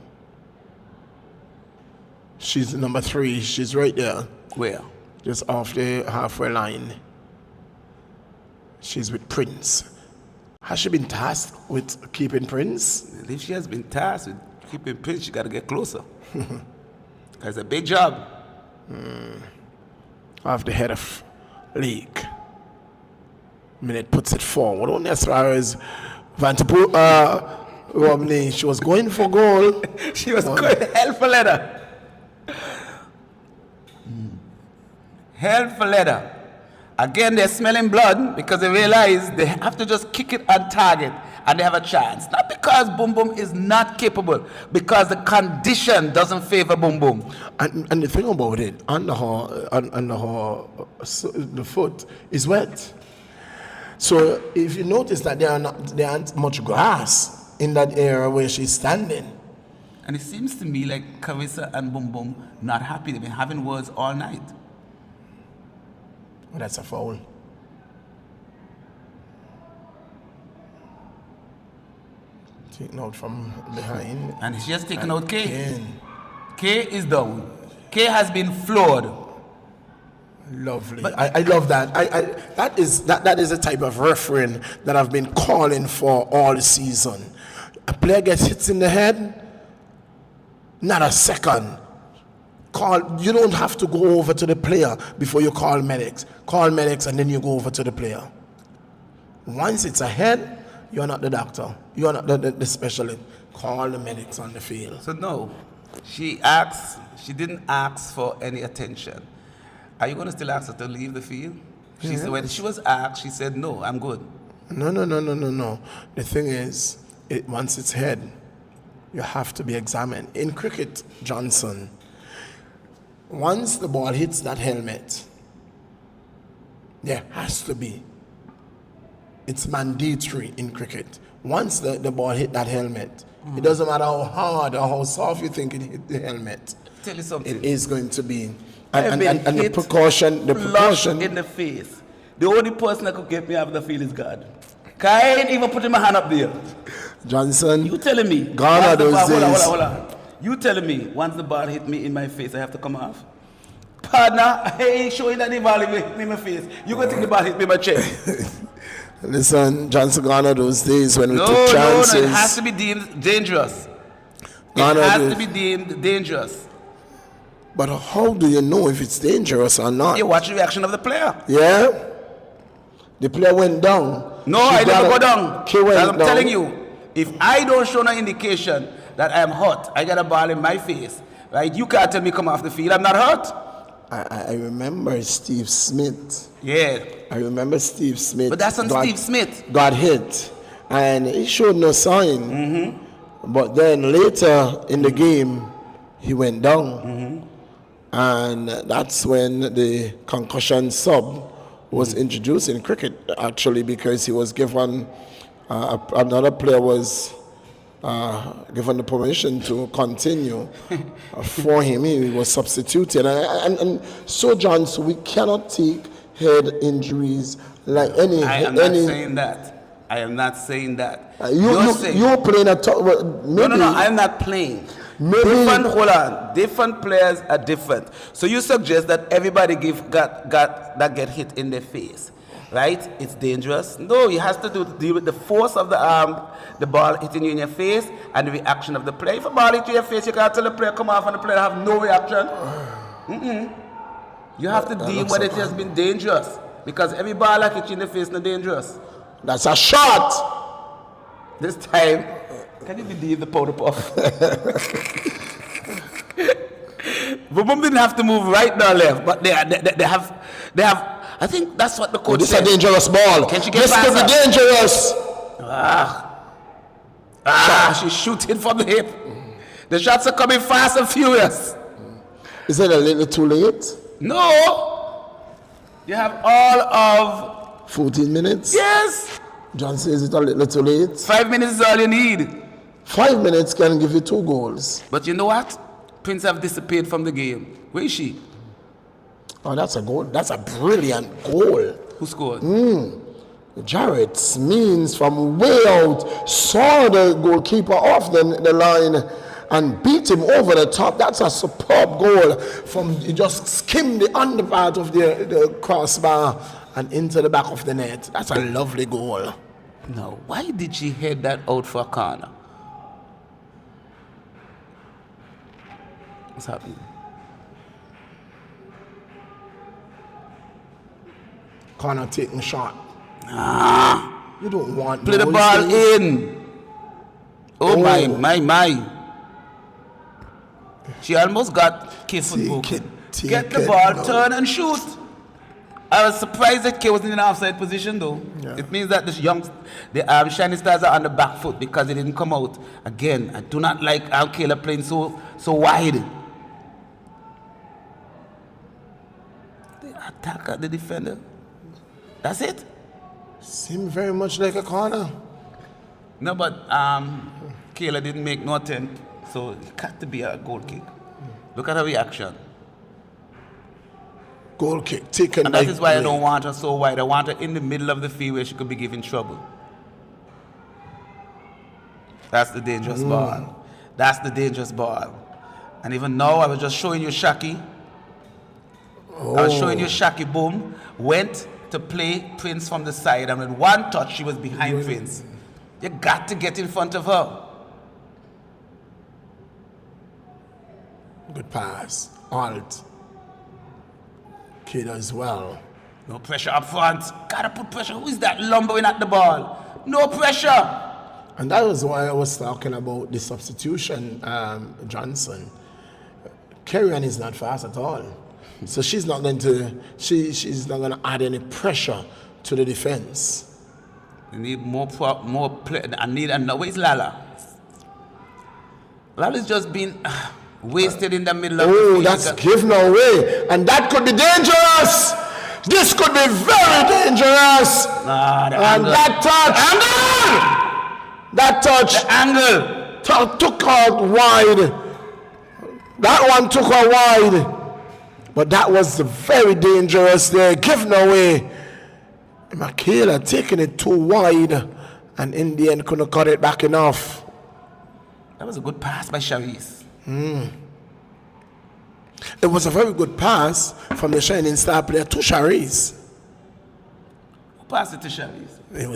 S4: She's number 3. She's right there.
S5: Where?
S4: Just off the halfway line. She's with Prince. Has she been tasked with keeping Prince?
S5: If she has been tasked with keeping Prince, she got to get closer. That's a big job.
S4: Off the head of league. Minute puts it forward. Only as far as Vanderpool, Romney, she was going for goal.
S5: She was going hell for leather. Hell for leather. Again, they're smelling blood because they realize they have to just kick it on target and they have a chance. Not because Boom Boom is not capable, because the condition doesn't favor Boom Boom.
S4: And the thing about it, under her the foot is wet. So if you notice that there aren't much grass in that area where she's standing.
S5: And it seems to me like Carissa and Boom Boom not happy. They've been having words all night.
S4: Well, that's a foul. Taken out from behind.
S5: And she has taken out K.
S4: Again.
S5: K is down. K has been floored.
S4: Lovely. But I love that. That is the type of refereeing that I've been calling for all season. A player gets hit in the head, not a second. You don't have to go over to the player before you call medics. Call medics and then you go over to the player. Once it's a head, you're not the doctor. You're not the specialist. Call the medics on the field.
S5: So no, she didn't ask for any attention. Are you going to still ask her to leave the field? She said, when she was asked, she said, no, I'm good.
S4: No. The thing is, once it's head, you have to be examined. In cricket, Johnson, once the ball hits that helmet, there has to be. It's mandatory in cricket. Once the ball hit that helmet, it doesn't matter how hard or how soft you think it hit the helmet.
S5: Tell you something.
S4: It is going to be.
S5: And
S4: the precaution
S5: in the face. The only person that could get me out of the field is God. I ain't even putting my hand up there.
S4: Johnson.
S5: You telling me?
S4: Gone are
S5: once the
S4: those
S5: ball-
S4: days.
S5: Hold on. You telling me once the ball hit me in my face, I have to come off? Partner, I ain't showing that the ball hit me in my face. You gonna think the ball hit me in my chest?
S4: Listen, Johnson, gone are those days when we
S5: No,
S4: took chances.
S5: it has to be deemed dangerous.
S4: Gone
S5: It
S4: are
S5: has
S4: those-
S5: to be deemed dangerous.
S4: But how do you know if it's dangerous or not?
S5: You watch the reaction of the player.
S4: Yeah? The player went down.
S5: No,
S4: She
S5: I never
S4: got
S5: go
S4: a-
S5: down.
S4: She went
S5: I'm
S4: down.
S5: telling you, if I don't show no indication that I am hurt, I got a ball in my face, right? You can't tell me come off the field, I'm not hurt.
S4: I remember Steve Smith.
S5: Yeah,
S4: I remember Steve Smith.
S5: but that's on Steve Smith.
S4: Got hit. And he showed no sign.
S5: Mm-hmm.
S4: But then later in the game, he went down. And that's when the concussion sub was introduced in cricket, actually, because he was given, another player was given the permission to continue for him. He was substituted. And so, John, so we cannot take head injuries like any.
S5: I am not saying that. I am not saying that.
S4: You're playing a top.
S5: No, I am not playing. Hold on. Different players are different. So you suggest that everybody get hit in their face, right? It's dangerous. No, it has to deal with the force of the arm, the ball hitting you in your face, and the reaction of the player. If a ball hits you in your face, you can't tell the player come off and the player have no reaction. You have to deal with it has been dangerous, because every ball that hits you in the face is not dangerous.
S4: That's a shot.
S5: This time, can you believe the powder puff? Boom didn't have to move right nor left, but they have. I think that's what the coach
S4: This is
S5: said.
S4: a dangerous ball.
S5: Can she get
S4: This
S5: past
S4: could be
S5: her?
S4: dangerous.
S5: She's shooting from the hip. The shots are coming fast and furious.
S4: Is it a little too late?
S5: No, you have all of
S4: 14 minutes?
S5: yes.
S4: John says it's a little too late.
S5: 5 minutes is all you need.
S4: 5 minutes can give you 2 goals.
S5: But you know what? Prince have disappeared from the game. Where is she?
S4: Oh, that's a goal. That's a brilliant goal.
S5: Who scored?
S4: Jarrett Means from way out saw the goalkeeper off the line and beat him over the top. That's a superb goal. He just skimmed the underpart of the crossbar and into the back of the net. That's a lovely goal.
S5: No. Why did she head that out for a corner? What's happening?
S4: Corner taking shot. You don't want
S5: Play the
S4: those
S5: ball
S4: things.
S5: in. Oh, my. She almost got K foot broken. Get the ball, turn and shoot. I was surprised that K was in an offside position though.
S4: Yeah.
S5: It means that the Shiny Stars are on the back foot because they didn't come out. Again, I do not like how Kayla playing so wide. The attacker, the defender. That's it.
S4: Seemed very much like a corner.
S5: No, but Kayla didn't make no attempt, so it got to be a goal kick. Look at her reaction.
S4: Goal kick taken.
S5: And that is why I don't want her so wide. I want her in the middle of the field where she could be giving trouble. That's the dangerous ball. That's the dangerous ball. And even now, I was just showing you Shaki. I was showing you Shaki, boom, went to play Prince from the side, and with one touch, she was behind Prince. You got to get in front of her.
S4: Good pass. Alt. Kid as well.
S5: No pressure up front. Gotta put pressure. Who is that lumbering at the ball? No pressure.
S4: And that was why I was talking about the substitution, Johnson. Kerrion is not fast at all. So she's not going to add any pressure to the defense.
S5: You need more play. Where's Lala? Lala's just been wasted in the middle of the field.
S4: That's given away. And that could be dangerous. This could be very dangerous. And that touch.
S5: The angle.
S4: Took her wide. That one took her wide. But that was very dangerous there. Given away. Michaela taking it too wide. And in the end, couldn't cut it back enough.
S5: That was a good pass by Sharice.
S4: It was a very good pass from the Shining Star player to Sharice.
S5: Who passed it to Sharice?
S4: It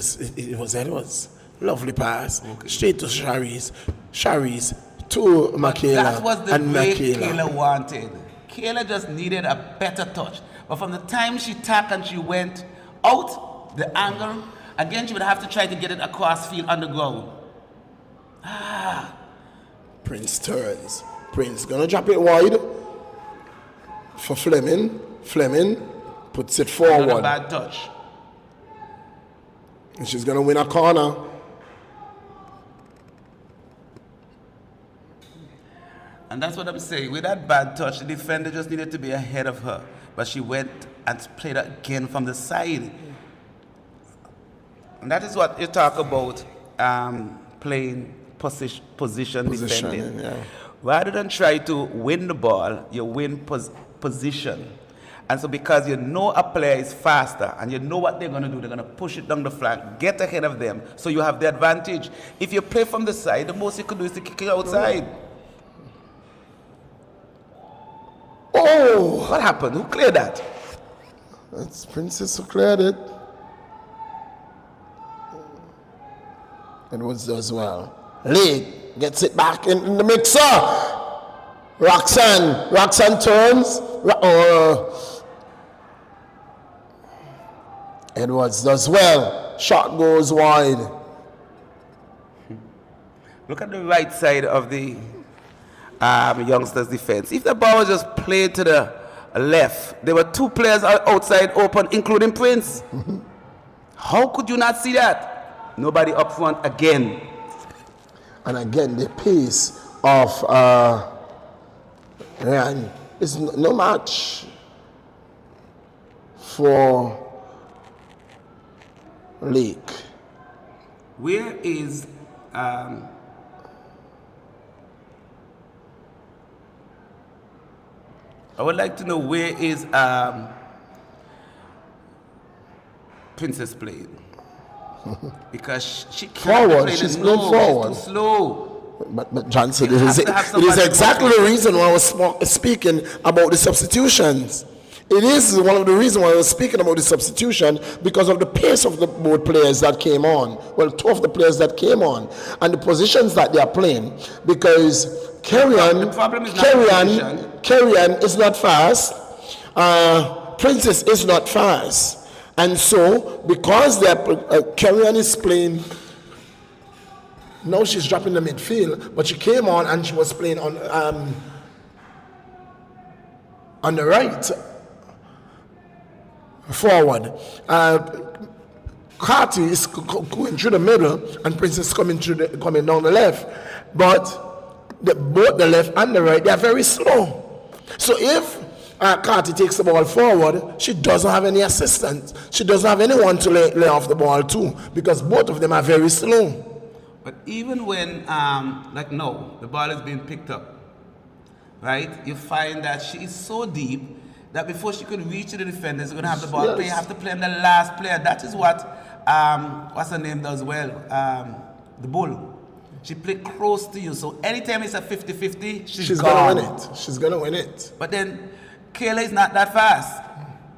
S4: was lovely pass. Okay. Straight to Sharice. Sharice to Michaela.
S5: That was the
S4: and
S5: way
S4: Michaela.
S5: Kayla wanted. Kayla just needed a better touch. But from the time she tapped and she went out, the angle, again she would have to try to get it across field on the ground.
S4: Prince turns. Prince gonna drop it wide for Fleming. Fleming puts it
S5: Not a
S4: forward.
S5: bad touch.
S4: And she's gonna win a corner.
S5: And that's what I'm saying. With that bad touch, the defender just needed to be ahead of her. But she went and played it again from the side. And that is what you talk about, playing position defending.
S4: Yeah.
S5: Rather than try to win the ball, you win position. And so because you know a player is faster and you know what they're going to do, they're going to push it down the flank, get ahead of them, so you have the advantage. If you play from the side, the most you could do is to kick it outside.
S4: Oh!
S5: What happened? Who cleared that?
S4: That's Princess who cleared it. Edwards does well. Lead gets it back in the mixer. Roxanne turns. Edwards does well. Shot goes wide.
S5: Look at the right side of the youngsters' defense. If the ball was just played to the left, there were two players outside open, including Prince. How could you not see that? Nobody up front again.
S4: And again, the pace of Ryan is no match for Lake.
S5: Where is I would like to know where is Princess playing? Because she can't
S4: Forward,
S5: play
S4: she's
S5: the
S4: playing
S5: nose,
S4: forward.
S5: She's too slow.
S4: But Johnson,
S5: You
S4: it
S5: have
S4: is,
S5: to have
S4: it is
S5: somebody
S4: exactly the reason why I was speaking about the substitutions. It is one of the reasons why I was speaking about the substitution, because of the pace of the both players that came on. Well, two of the players that came on and the positions that they are playing. Because
S5: The problem is not position.
S4: Carrion is not fast. Princess is not fast. And so, because Carrion is playing, now she's dropping the midfield, but she came on and she was playing on the right, forward. Carty is going through the middle, and Princess coming down the left. But both the left and the right, they are very slow. So if Carty takes the ball forward, she doesn't have any assistance. She doesn't have anyone to lay off the ball to, because both of them are very slow.
S5: But even when, the ball is being picked up, right? You find that she is so deep that before she could reach to the defenders, you're going to have the ball play. You have to play on the last player. That is what, what's her name does well? The Bull. She played close to you. So anytime it's a 50-50, she's
S4: going to win it. She's going to win it.
S5: But then Kayla is not that fast.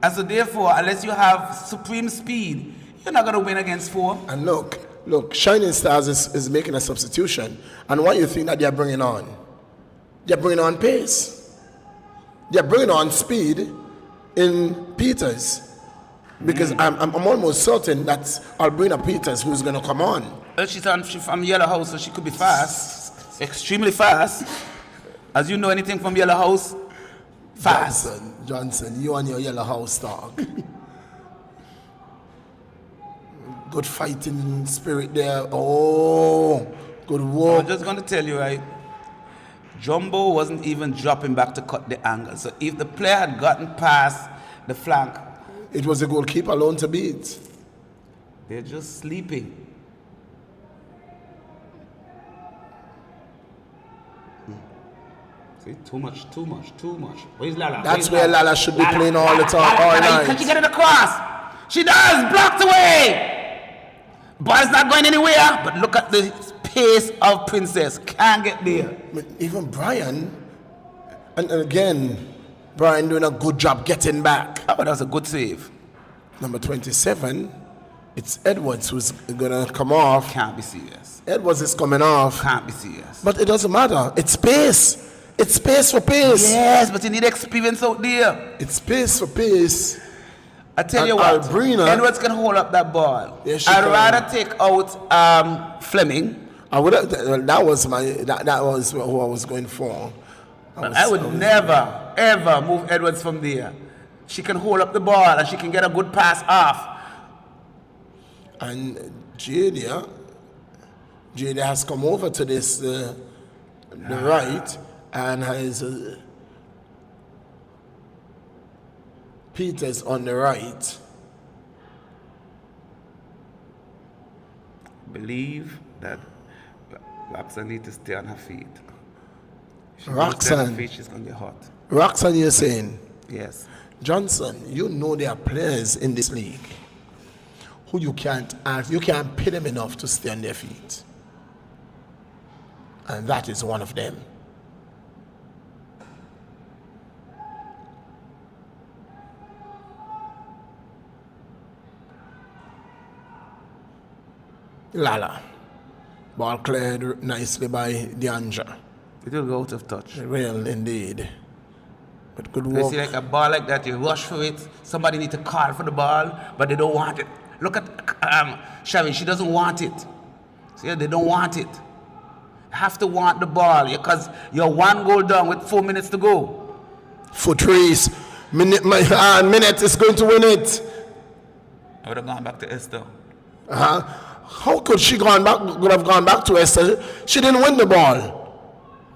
S5: And so therefore, unless you have supreme speed, you're not going to win against four.
S4: And look, Shining Stars is making a substitution. And what you think that they're bringing on? They're bringing on pace. They're bringing on speed in Peters. Because I'm almost certain that Albrina Peters who's going to come on.
S5: Well, she's from Yellow House, so she could be fast. Extremely fast. As you know anything from Yellow House, fast.
S4: Johnson, you and your Yellow House dog. Good fighting spirit there. Oh, good work.
S5: I'm just going to tell you, right? Jumbo wasn't even dropping back to cut the angle. So if the player had gotten past the flank,
S4: it was the goalkeeper alone to beat.
S5: They're just sleeping. See, too much. Where's Lala?
S4: That's where Lala should be playing all the time, all night.
S5: Can she get it across? She does! Blocked away! Ball's not going anywhere. But look at the pace of Princess. Can't get there.
S4: But even Brian, and again, Brian doing a good job getting back.
S5: Oh, that was a good save.
S4: Number 27, it's Edwards who's going to come off.
S5: Can't be serious.
S4: Edwards is coming off.
S5: Can't be serious.
S4: But it doesn't matter. It's pace. It's pace for pace.
S5: Yes, but you need experience out there.
S4: It's pace for pace.
S5: I tell
S4: And
S5: you what,
S4: Albrina-
S5: Edwards can hold up that ball.
S4: Yes, she
S5: I'd
S4: can.
S5: rather take out Fleming.
S4: I would have, that was who I was going for.
S5: I would never, ever move Edwards from there. She can hold up the ball and she can get a good pass off.
S4: And Jadia has come over to this the right and has Peters on the right.
S5: Believe that Roxanne needs to stay on her feet. If she don't stay on her
S4: Roxanne,
S5: feet, she's going to get hot.
S4: Roxanne, you're saying,
S5: Yes.
S4: Johnson, you know there are players in this league who you can't ask, you can't pay them enough to stay on their feet. And that is one of them. Lala. Ball cleared nicely by DeAndre.
S5: It will go out of touch.
S4: Real indeed. But good
S5: You
S4: work.
S5: see, like a ball like that, you rush for it. Somebody need to call for the ball, but they don't want it. Look at Shavi, she doesn't want it. See, they don't want it. You have to want the ball because you're 1 goal down with 4 minutes to go.
S4: Foot race. Minute is going to win it.
S5: I would have gone back to Esther.
S4: How could she could have gone back to Esther? She didn't win the ball.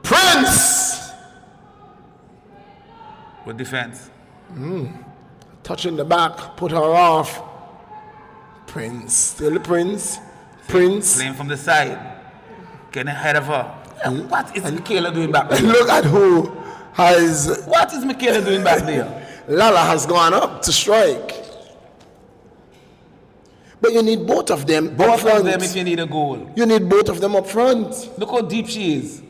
S4: Prince!
S5: With defense.
S4: Touching the back, put her off. Prince, still the Prince. Prince.
S5: Playing from the side. Getting ahead of her. What is Michaela doing back there?
S4: Look at who has.
S5: What is Michaela doing back there?
S4: Lala has gone up to strike. But you need both of them up
S5: Both
S4: front.
S5: of them if you need a goal.
S4: You need both of them up front.
S5: Look how deep she is.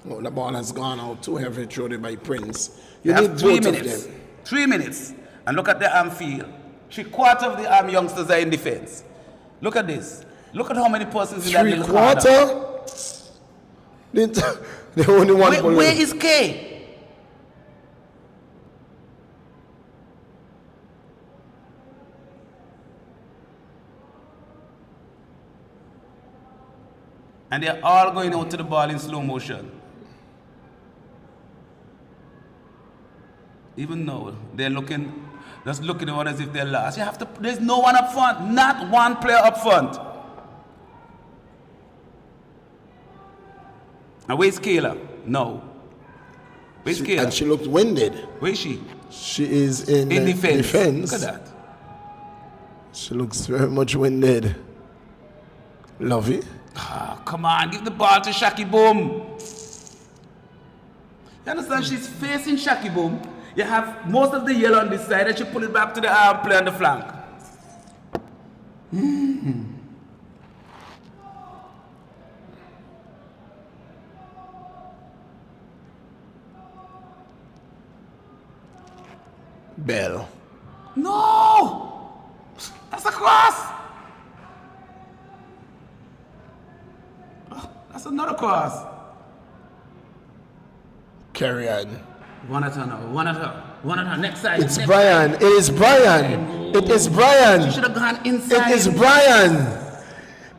S4: Oh, the ball has gone out too heavy thrown by Prince.
S5: You
S4: You
S5: have
S4: need
S5: 3
S4: both
S5: minutes.
S4: of them.
S5: 3 minutes. And look at the field. 3/4 of the youngsters are in defense. Look at this. Look at how many persons in that little corner.
S4: 3/4? The only one.
S5: Where is Kay? And they're all going out to the ball in slow motion. Even though they're just looking at one as if they're lost. You have to, there's no one up front, not one player up front. And where's Kayla? No. Where's Kayla?
S4: And she looked winded.
S5: Where is she?
S4: She is in
S5: defense. Look at that.
S4: She looks very much winded. Lovey.
S5: Ah, come on, give the ball to Shaki Boom. You understand? She's facing Shaki Boom. You have most of the yellow on this side, and she pull it back to the player on the flank.
S4: Bell.
S5: No! That's a cross! Oh, that's another cross.
S4: Carry on.
S5: One at her now, one at her. One at her, next side.
S4: It's
S5: next
S4: Brian.
S5: side.
S4: It is Brian. It is Brian.
S5: She should have gone inside.
S4: It is Brian.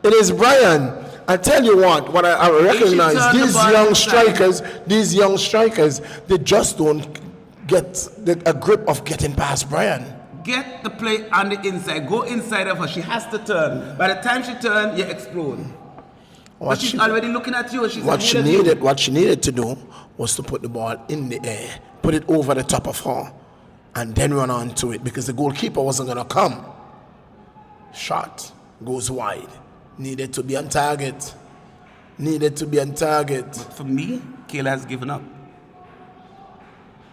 S4: It is Brian. I tell you what I recognize,
S5: turn the
S4: these
S5: ball
S4: young
S5: inside.
S4: strikers, they just don't get a grip of getting past Brian.
S5: Get the play on the inside. Go inside of her. She has to turn. By the time she turns, you explode. But she's already looking at you. She's
S4: What she
S5: ahead of you.
S4: needed, what she needed to do was to put the ball in the air, put it over the top of her, and then run on to it because the goalkeeper wasn't going to come. Shot goes wide. Needed to be on target. Needed to be on target.
S5: For me, Kayla has given up.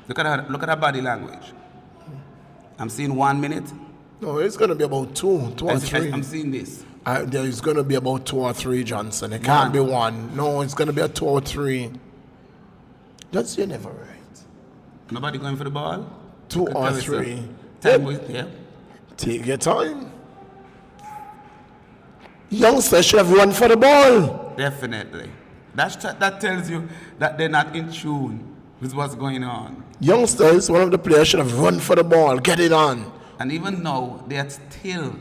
S5: Look at her body language. I'm seeing 1 minute,
S4: No, it's going to be about two or three.
S5: I'm seeing this.
S4: There is going to be about 2 or 3, Johnson. It can't be 1. No, it's going to be a 2 or 3. That's you're never right.
S5: Nobody going for the ball?
S4: 2 or 3.
S5: Time with, yeah.
S4: Take your time. Youngsters should have run for the ball.
S5: Definitely. That tells you that they're not in tune with what's going on.
S4: Youngsters, one of the players should have run for the ball, get it on.
S5: And even now, they're still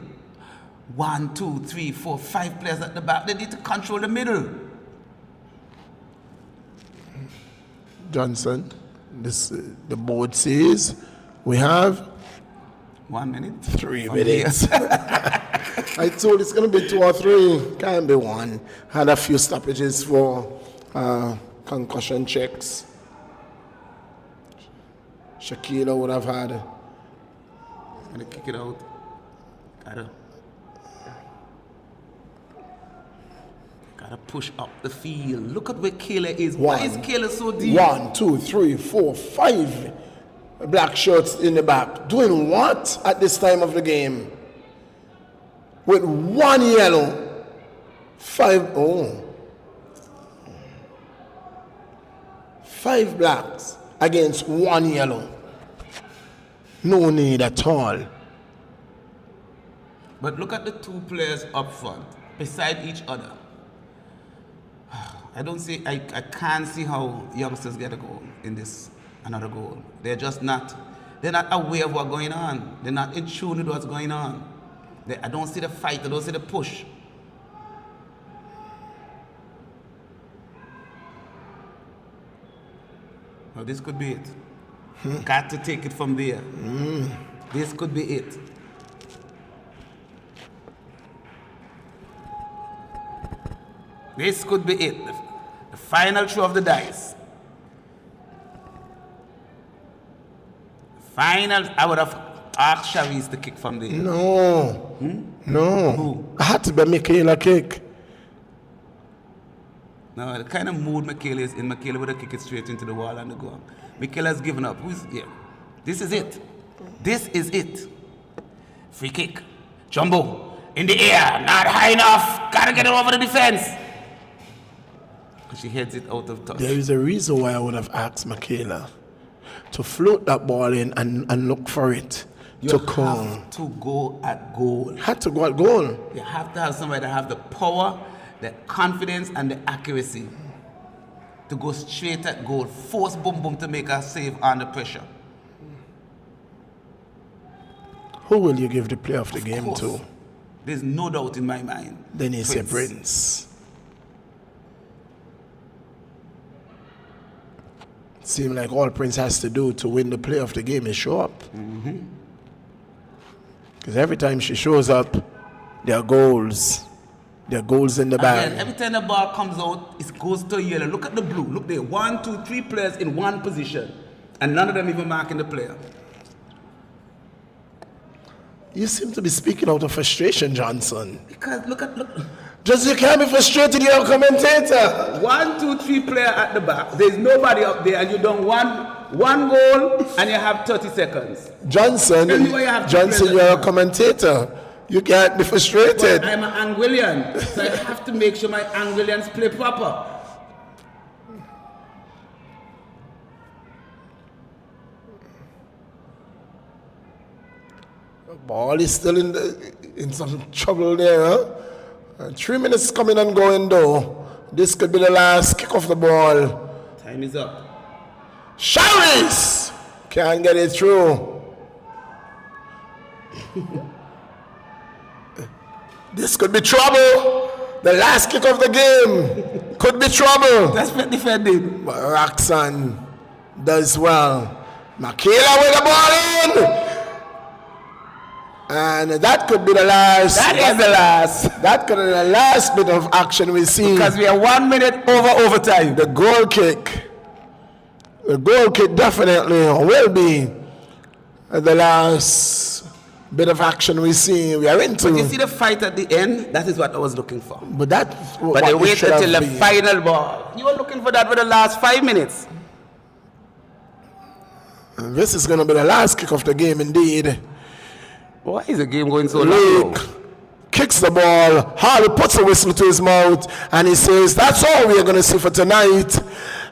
S5: 1, 2, 3, 4, 5 players at the back. They need to control the middle.
S4: Johnson, the board says we have
S5: 1 minute.
S4: 3 minutes. I told it's going to be 2 or 3. Can't be 1. Had a few stoppages for concussion checks. Shakira would have had.
S5: Gonna kick it out. Gotta push up the field. Look at where Kayla is. Why is Kayla so deep?
S4: 1, 2, 3, 4, 5 black shirts in the back. Doing what at this time of the game? With 1 yellow, 5 blacks against 1 yellow. No need at all.
S5: But look at the 2 players up front, beside each other. I can't see how youngsters get a goal in this, another goal. They're not aware of what's going on. They're not in tune with what's going on. I don't see the fight, I don't see the push. Well, this could be it. Got to take it from there. This could be it. This could be it. The final throw of the dice. I would have asked Chavis to kick from there.
S4: No. No.
S5: Who?
S4: I had to be Michaela kick.
S5: No, the kind of mood Michaela is in, Michaela would have kicked it straight into the wall and the goal. Michaela's given up. Who's here? This is it. This is it. Free kick. Jumbo. In the air. Not high enough. Gotta get it over the defense. She heads it out of touch.
S4: There is a reason why I would have asked Michaela to float that ball in and look for it
S5: You have to go at goal.
S4: Had to go at goal.
S5: You have to have somebody that have the power, the confidence, and the accuracy to go straight at goal. Force Boom Boom to make a save under pressure.
S4: Who will you give the player of the game
S5: course.
S4: to?
S5: There's no doubt in my mind.
S4: Then you say Prince. Seems like all Prince has to do to win the play of the game is show up. Because every time she shows up, there are goals. There are goals in the bag.
S5: Again, every time the ball comes out, it goes to yellow. Look at the blue. Look there. 1, 2, 3 players in one position. And none of them even marking the player.
S4: You seem to be speaking out of frustration, Johnson.
S5: Because look.
S4: Just you can't be frustrated, you're a commentator.
S5: 1, 2, 3 player at the back. There's nobody up there, and you done one goal, and you have 30 seconds.
S4: Johnson, you're a commentator. You can't be frustrated.
S5: But I'm an Anguillian, so I have to make sure my Anguillians play proper.
S4: The ball is still in some trouble there, huh? 3 minutes coming and going though. This could be the last kick of the ball.
S5: Time is up.
S4: Chavis can't get it through. This could be trouble. The last kick of the game could be trouble.
S5: That's defending.
S4: But Roxanne does well. Michaela with the ball in. And that could be the last.
S5: That is the last.
S4: That could be the last bit of action we see.
S5: Because we are 1 minute over overtime.
S4: The goal kick. The goal kick definitely will be the last bit of action we see. We are into.
S5: But you see the fight at the end? That is what I was looking for.
S4: But
S5: they wait until the final ball. You were looking for that for the last 5 minutes.
S4: And this is going to be the last kick of the game indeed.
S5: Why is the game going so long?
S4: Lake kicks the ball. Harley puts a whistle to his mouth and he says, that's all we're going to see for tonight.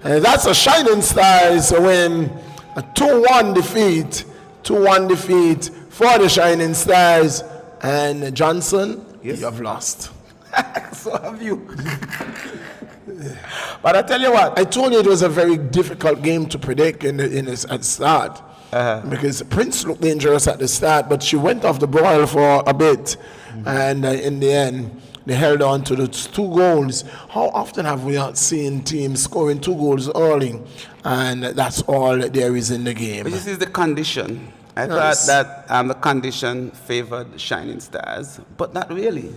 S4: That's a Shining Stars win. A 2-1 defeat. 2-1 defeat for the Shining Stars. And Johnson,
S5: Yes.
S4: you have lost.
S5: So have you.
S4: But I tell you what, I told you it was a very difficult game to predict at the start. Because Prince looked dangerous at the start, but she went off the boil for a bit. And in the end, they held on to the 2 goals. How often have we not seen teams scoring 2 goals early? And that's all there is in the game.
S5: But this is the condition. I
S4: Yes.
S5: thought that the condition favored Shining Stars, but not really.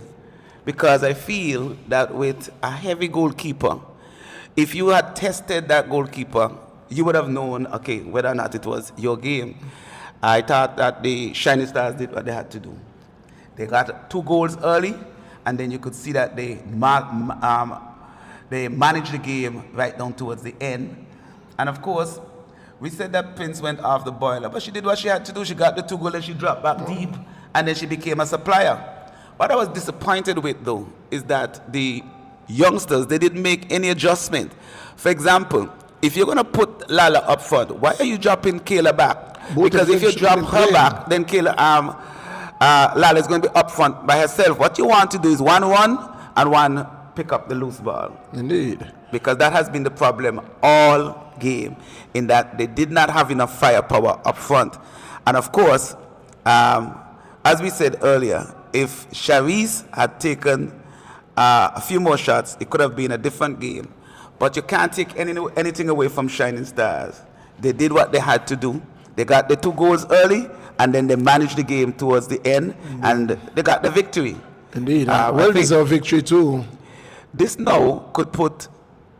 S5: Because I feel that with a heavy goalkeeper, if you had tested that goalkeeper, you would have known, okay, whether or not it was your game. I thought that the Shining Stars did what they had to do. They got 2 goals early, and then you could see that they managed the game right down towards the end. And of course, we said that Prince went off the boiler, but she did what she had to do. She got the 2 goals and she dropped back deep, and then she became a supplier. What I was disappointed with, though, is that the youngsters, they didn't make any adjustment. For example, if you're going to put Lala up front, why are you dropping Kayla back?
S4: Both
S5: Because
S4: of them
S5: if you
S4: should
S5: drop
S4: be
S5: her
S4: playing.
S5: back, then Kayla, Lala is going to be up front by herself. What you want to do is 1-1 and 1 pick up the loose ball.
S4: Indeed.
S5: Because that has been the problem all game, in that they did not have enough firepower up front. And of course, as we said earlier, if Sharice had taken a few more shots, it could have been a different game. But you can't take anything away from Shining Stars. They did what they had to do. They got the 2 goals early, and then they managed the game towards the end, and they got the victory.
S4: Indeed.
S5: I
S4: Well
S5: think
S4: deserved victory too.
S5: this now could put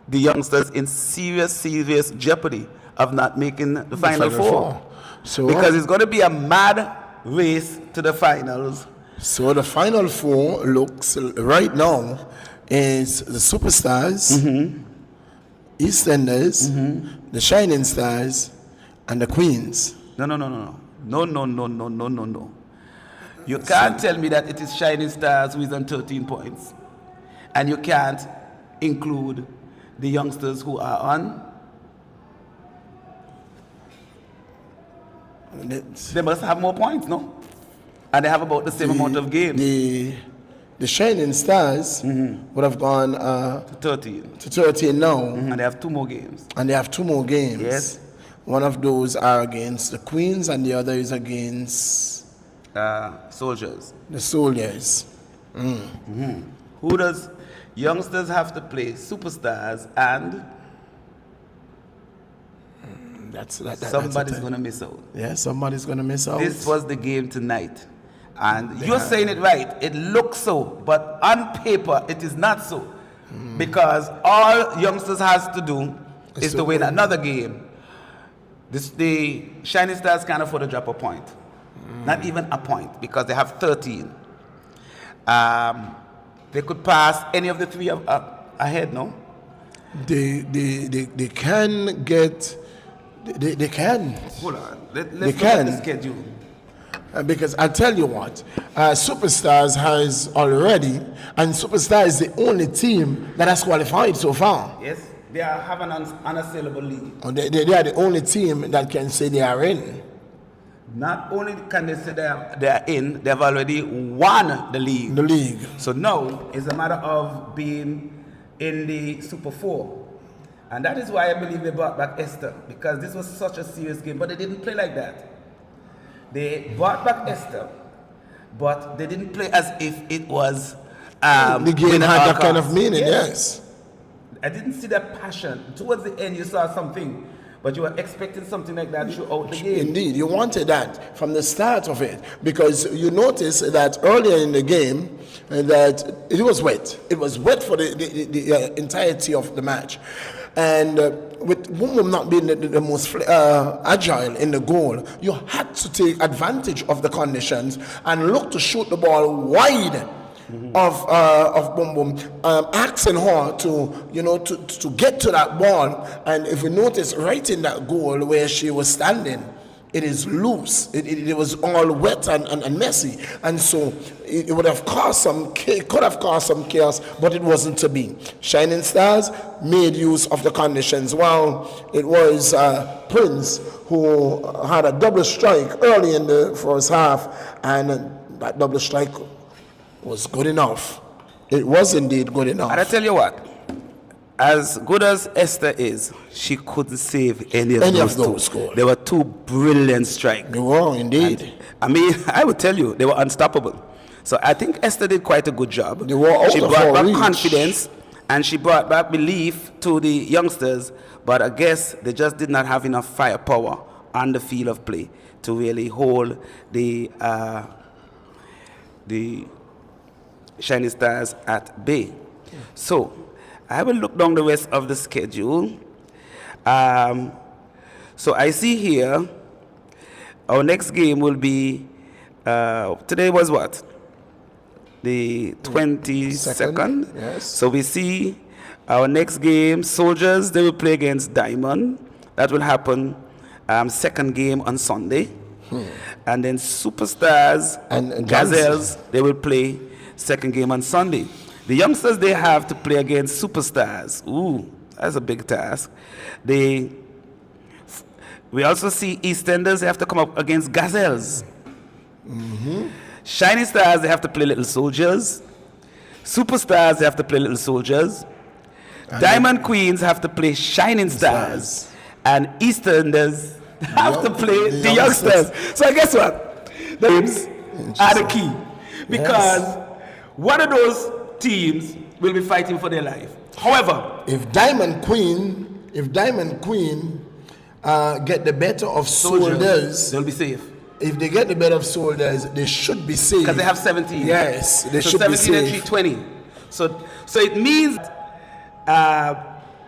S5: the youngsters in serious jeopardy of not making the Final Four.
S4: So,
S5: Because it's going to be a mad race to the finals.
S4: so the Final Four looks right now is the Superstars, EastEnders, the Shining Stars, and the Queens.
S5: No. You can't tell me that it is Shining Stars who is on 13 points. And you can't include the youngsters who are on. They must have more points, no? And they have about the same amount of games.
S4: The Shining Stars would have gone
S5: 13.
S4: to 13 now,
S5: And they have 2 more games.
S4: and they have 2 more games.
S5: Yes.
S4: One of those are against the Queens, and the other is against
S5: Soldiers.
S4: the Soldiers.
S5: Who does youngsters have to play? Superstars, and somebody's going to miss out.
S4: Yeah, somebody's going to miss out.
S5: This was the game tonight. And you're saying it right. It looks so, but on paper, it is not so. Because all youngsters has to do is to win another game. The Shining Stars can't afford to drop a point. Not even a point, because they have 13. They could pass any of the 3 ahead, no?
S4: They can get. They can.
S5: Hold on. Let's
S4: They
S5: look at
S4: can.
S5: the schedule.
S4: Because I tell you what, Superstars has already, and Superstars is the only team that has qualified so far.
S5: Yes, they have an unassailable lead.
S4: And they are the only team that can say they are in.
S5: Not only can they say they are in, they've already won the league.
S4: The league.
S5: So now it's a matter of being in the Super 4. And that is why I believe they brought back Esther, because this was such a serious game, but they didn't play like that. They brought back Esther, but they didn't play as if it was
S4: The game
S5: winner
S4: had
S5: or
S4: that kind of
S5: loss.
S4: meaning, yes.
S5: I didn't see that passion. Towards the end, you saw something, but you were expecting something like that throughout the game.
S4: Indeed, you wanted that from the start of it, because you notice that earlier in the game that it was wet. It was wet for the entirety of the match. And with Boom Boom not being the most agile in the goal, you had to take advantage of the conditions and look to shoot the ball wide of Boom Boom, asking her to get to that ball. And if we notice right in that goal where she was standing, it is loose. It was all wet and messy. And so it would have caused could have caused some chaos, but it wasn't to be. Shining Stars made use of the conditions. Well, it was Prince who had a double strike early in the first half, and that double strike was good enough. It was indeed good enough.
S5: And I tell you what, as good as Esther is, she couldn't save any of those
S4: goals.
S5: They were two brilliant strikes.
S4: They were indeed.
S5: And, I mean, I would tell you, they were unstoppable. So I think Esther did quite a good job.
S4: They were out
S5: She
S4: of
S5: brought
S4: our
S5: back
S4: reach.
S5: confidence, and she brought back belief to the youngsters. But I guess they just did not have enough firepower on the field of play to really hold the Shining Stars at bay. So I will look down the rest of the schedule. So I see here our next game will be today was what? The 22nd.
S4: Yes.
S5: So we see our next game, Soldiers, they will play against Diamond. That will happen second game on Sunday. And then Superstars
S4: And
S5: Gazelles, they will play second game on Sunday. The youngsters, they have to play against Superstars. Ooh, that's a big task. We also see EastEnders, they have to come up against Gazelles. Shining Stars, they have to play Little Soldiers. Superstars, they have to play Little Soldiers. Diamond Queens have to play Shining Stars. And EastEnders have to play the youngsters. So guess what? The games are the key. Because one of those teams will be fighting for their life. However,
S4: If Diamond Queen get the better of Soldiers,
S5: they'll be safe.
S4: if they get the better of Soldiers, they should be safe.
S5: Because they have 17.
S4: Yes, they
S5: so
S4: should be
S5: 17 and
S4: safe.
S5: 320. So it means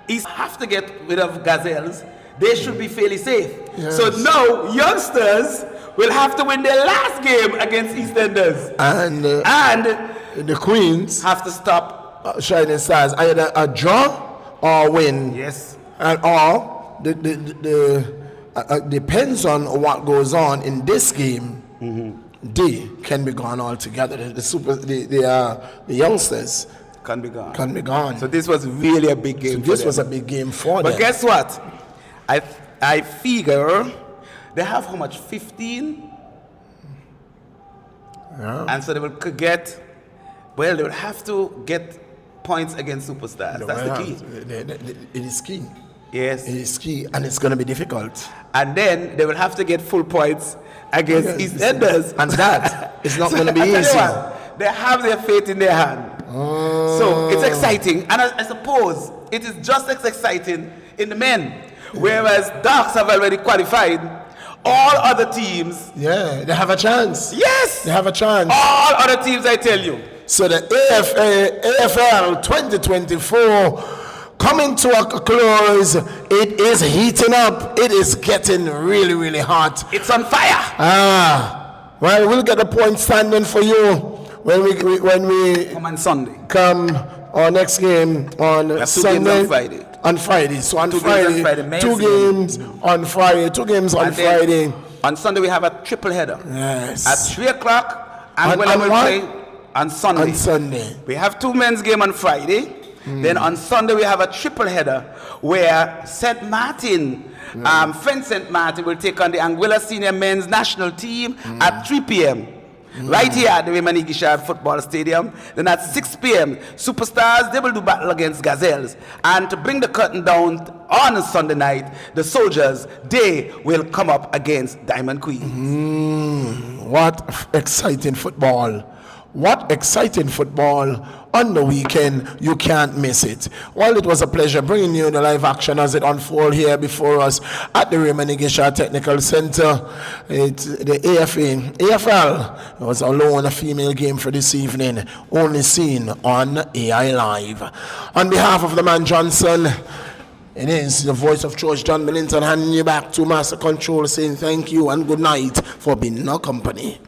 S5: East have to get rid of Gazelles. They should be fairly safe.
S4: Yes.
S5: So now youngsters will have to win their last game against EastEnders.
S4: And
S5: And
S4: the Queens,
S5: have to stop.
S4: Shining Stars, either a draw or win.
S5: Yes.
S4: And or depends on what goes on in this game. They can be gone altogether. The youngsters
S5: Can be gone.
S4: can be gone.
S5: So this was really a big game.
S4: This
S5: for
S4: was a
S5: them.
S4: big game for
S5: But
S4: them.
S5: guess what? I figure they have how much? 15?
S4: Yeah.
S5: And so they could get, well, they would have to get points against Superstars. That's the key.
S4: It is key.
S5: Yes.
S4: It is key, and it's going to be difficult.
S5: And then they will have to get full points against
S4: Yes,
S5: EastEnders.
S4: and that is not going to be
S5: I tell you
S4: easy.
S5: what, they have their fate in their hand. So it's exciting. And I suppose it is just as exciting in the men. Whereas Darks have already qualified, all other teams,
S4: Yeah, they have a chance.
S5: yes,
S4: They have a chance.
S5: all other teams, I tell you.
S4: So the AFL 2024 coming to a close. It is heating up. It is getting really, really hot.
S5: It's on fire.
S4: Well, we'll get the point standing for you when we
S5: Come on Sunday.
S4: come our next game on
S5: have 2
S4: Sunday.
S5: games on Friday.
S4: On Friday. So on
S5: 2 games on
S4: Friday,
S5: Friday, men's
S4: 2 games on Friday, 2 games on
S5: And then
S4: Friday.
S5: on Sunday we have a triple header.
S4: Yes.
S5: At 3 o'clock, and
S4: On
S5: we'll
S4: what?
S5: play on Sunday.
S4: On Sunday.
S5: We have 2 men's game on Friday. Then on Sunday we have a triple header where St. Martin, Friend St. Martin will take on the Anguilla Senior Men's National Team at 3 p.m. Right here at the Raymond Igishad Football Stadium. Then at 6 p.m., Superstars, they will do battle against Gazelles. And to bring the curtain down on a Sunday night, the Soldiers, they will come up against Diamond Queens.
S4: What exciting football. What exciting football on the weekend. You can't miss it. Well, it was a pleasure bringing you the live action as it unfolds here before us at the Raymond Igisha Technical Center. It's the AFL. It was alone a female game for this evening, only seen on AI Live. On behalf of the man Johnson, it is the voice of George John Millington handing you back to Master Control, saying thank you and good night for being in our company.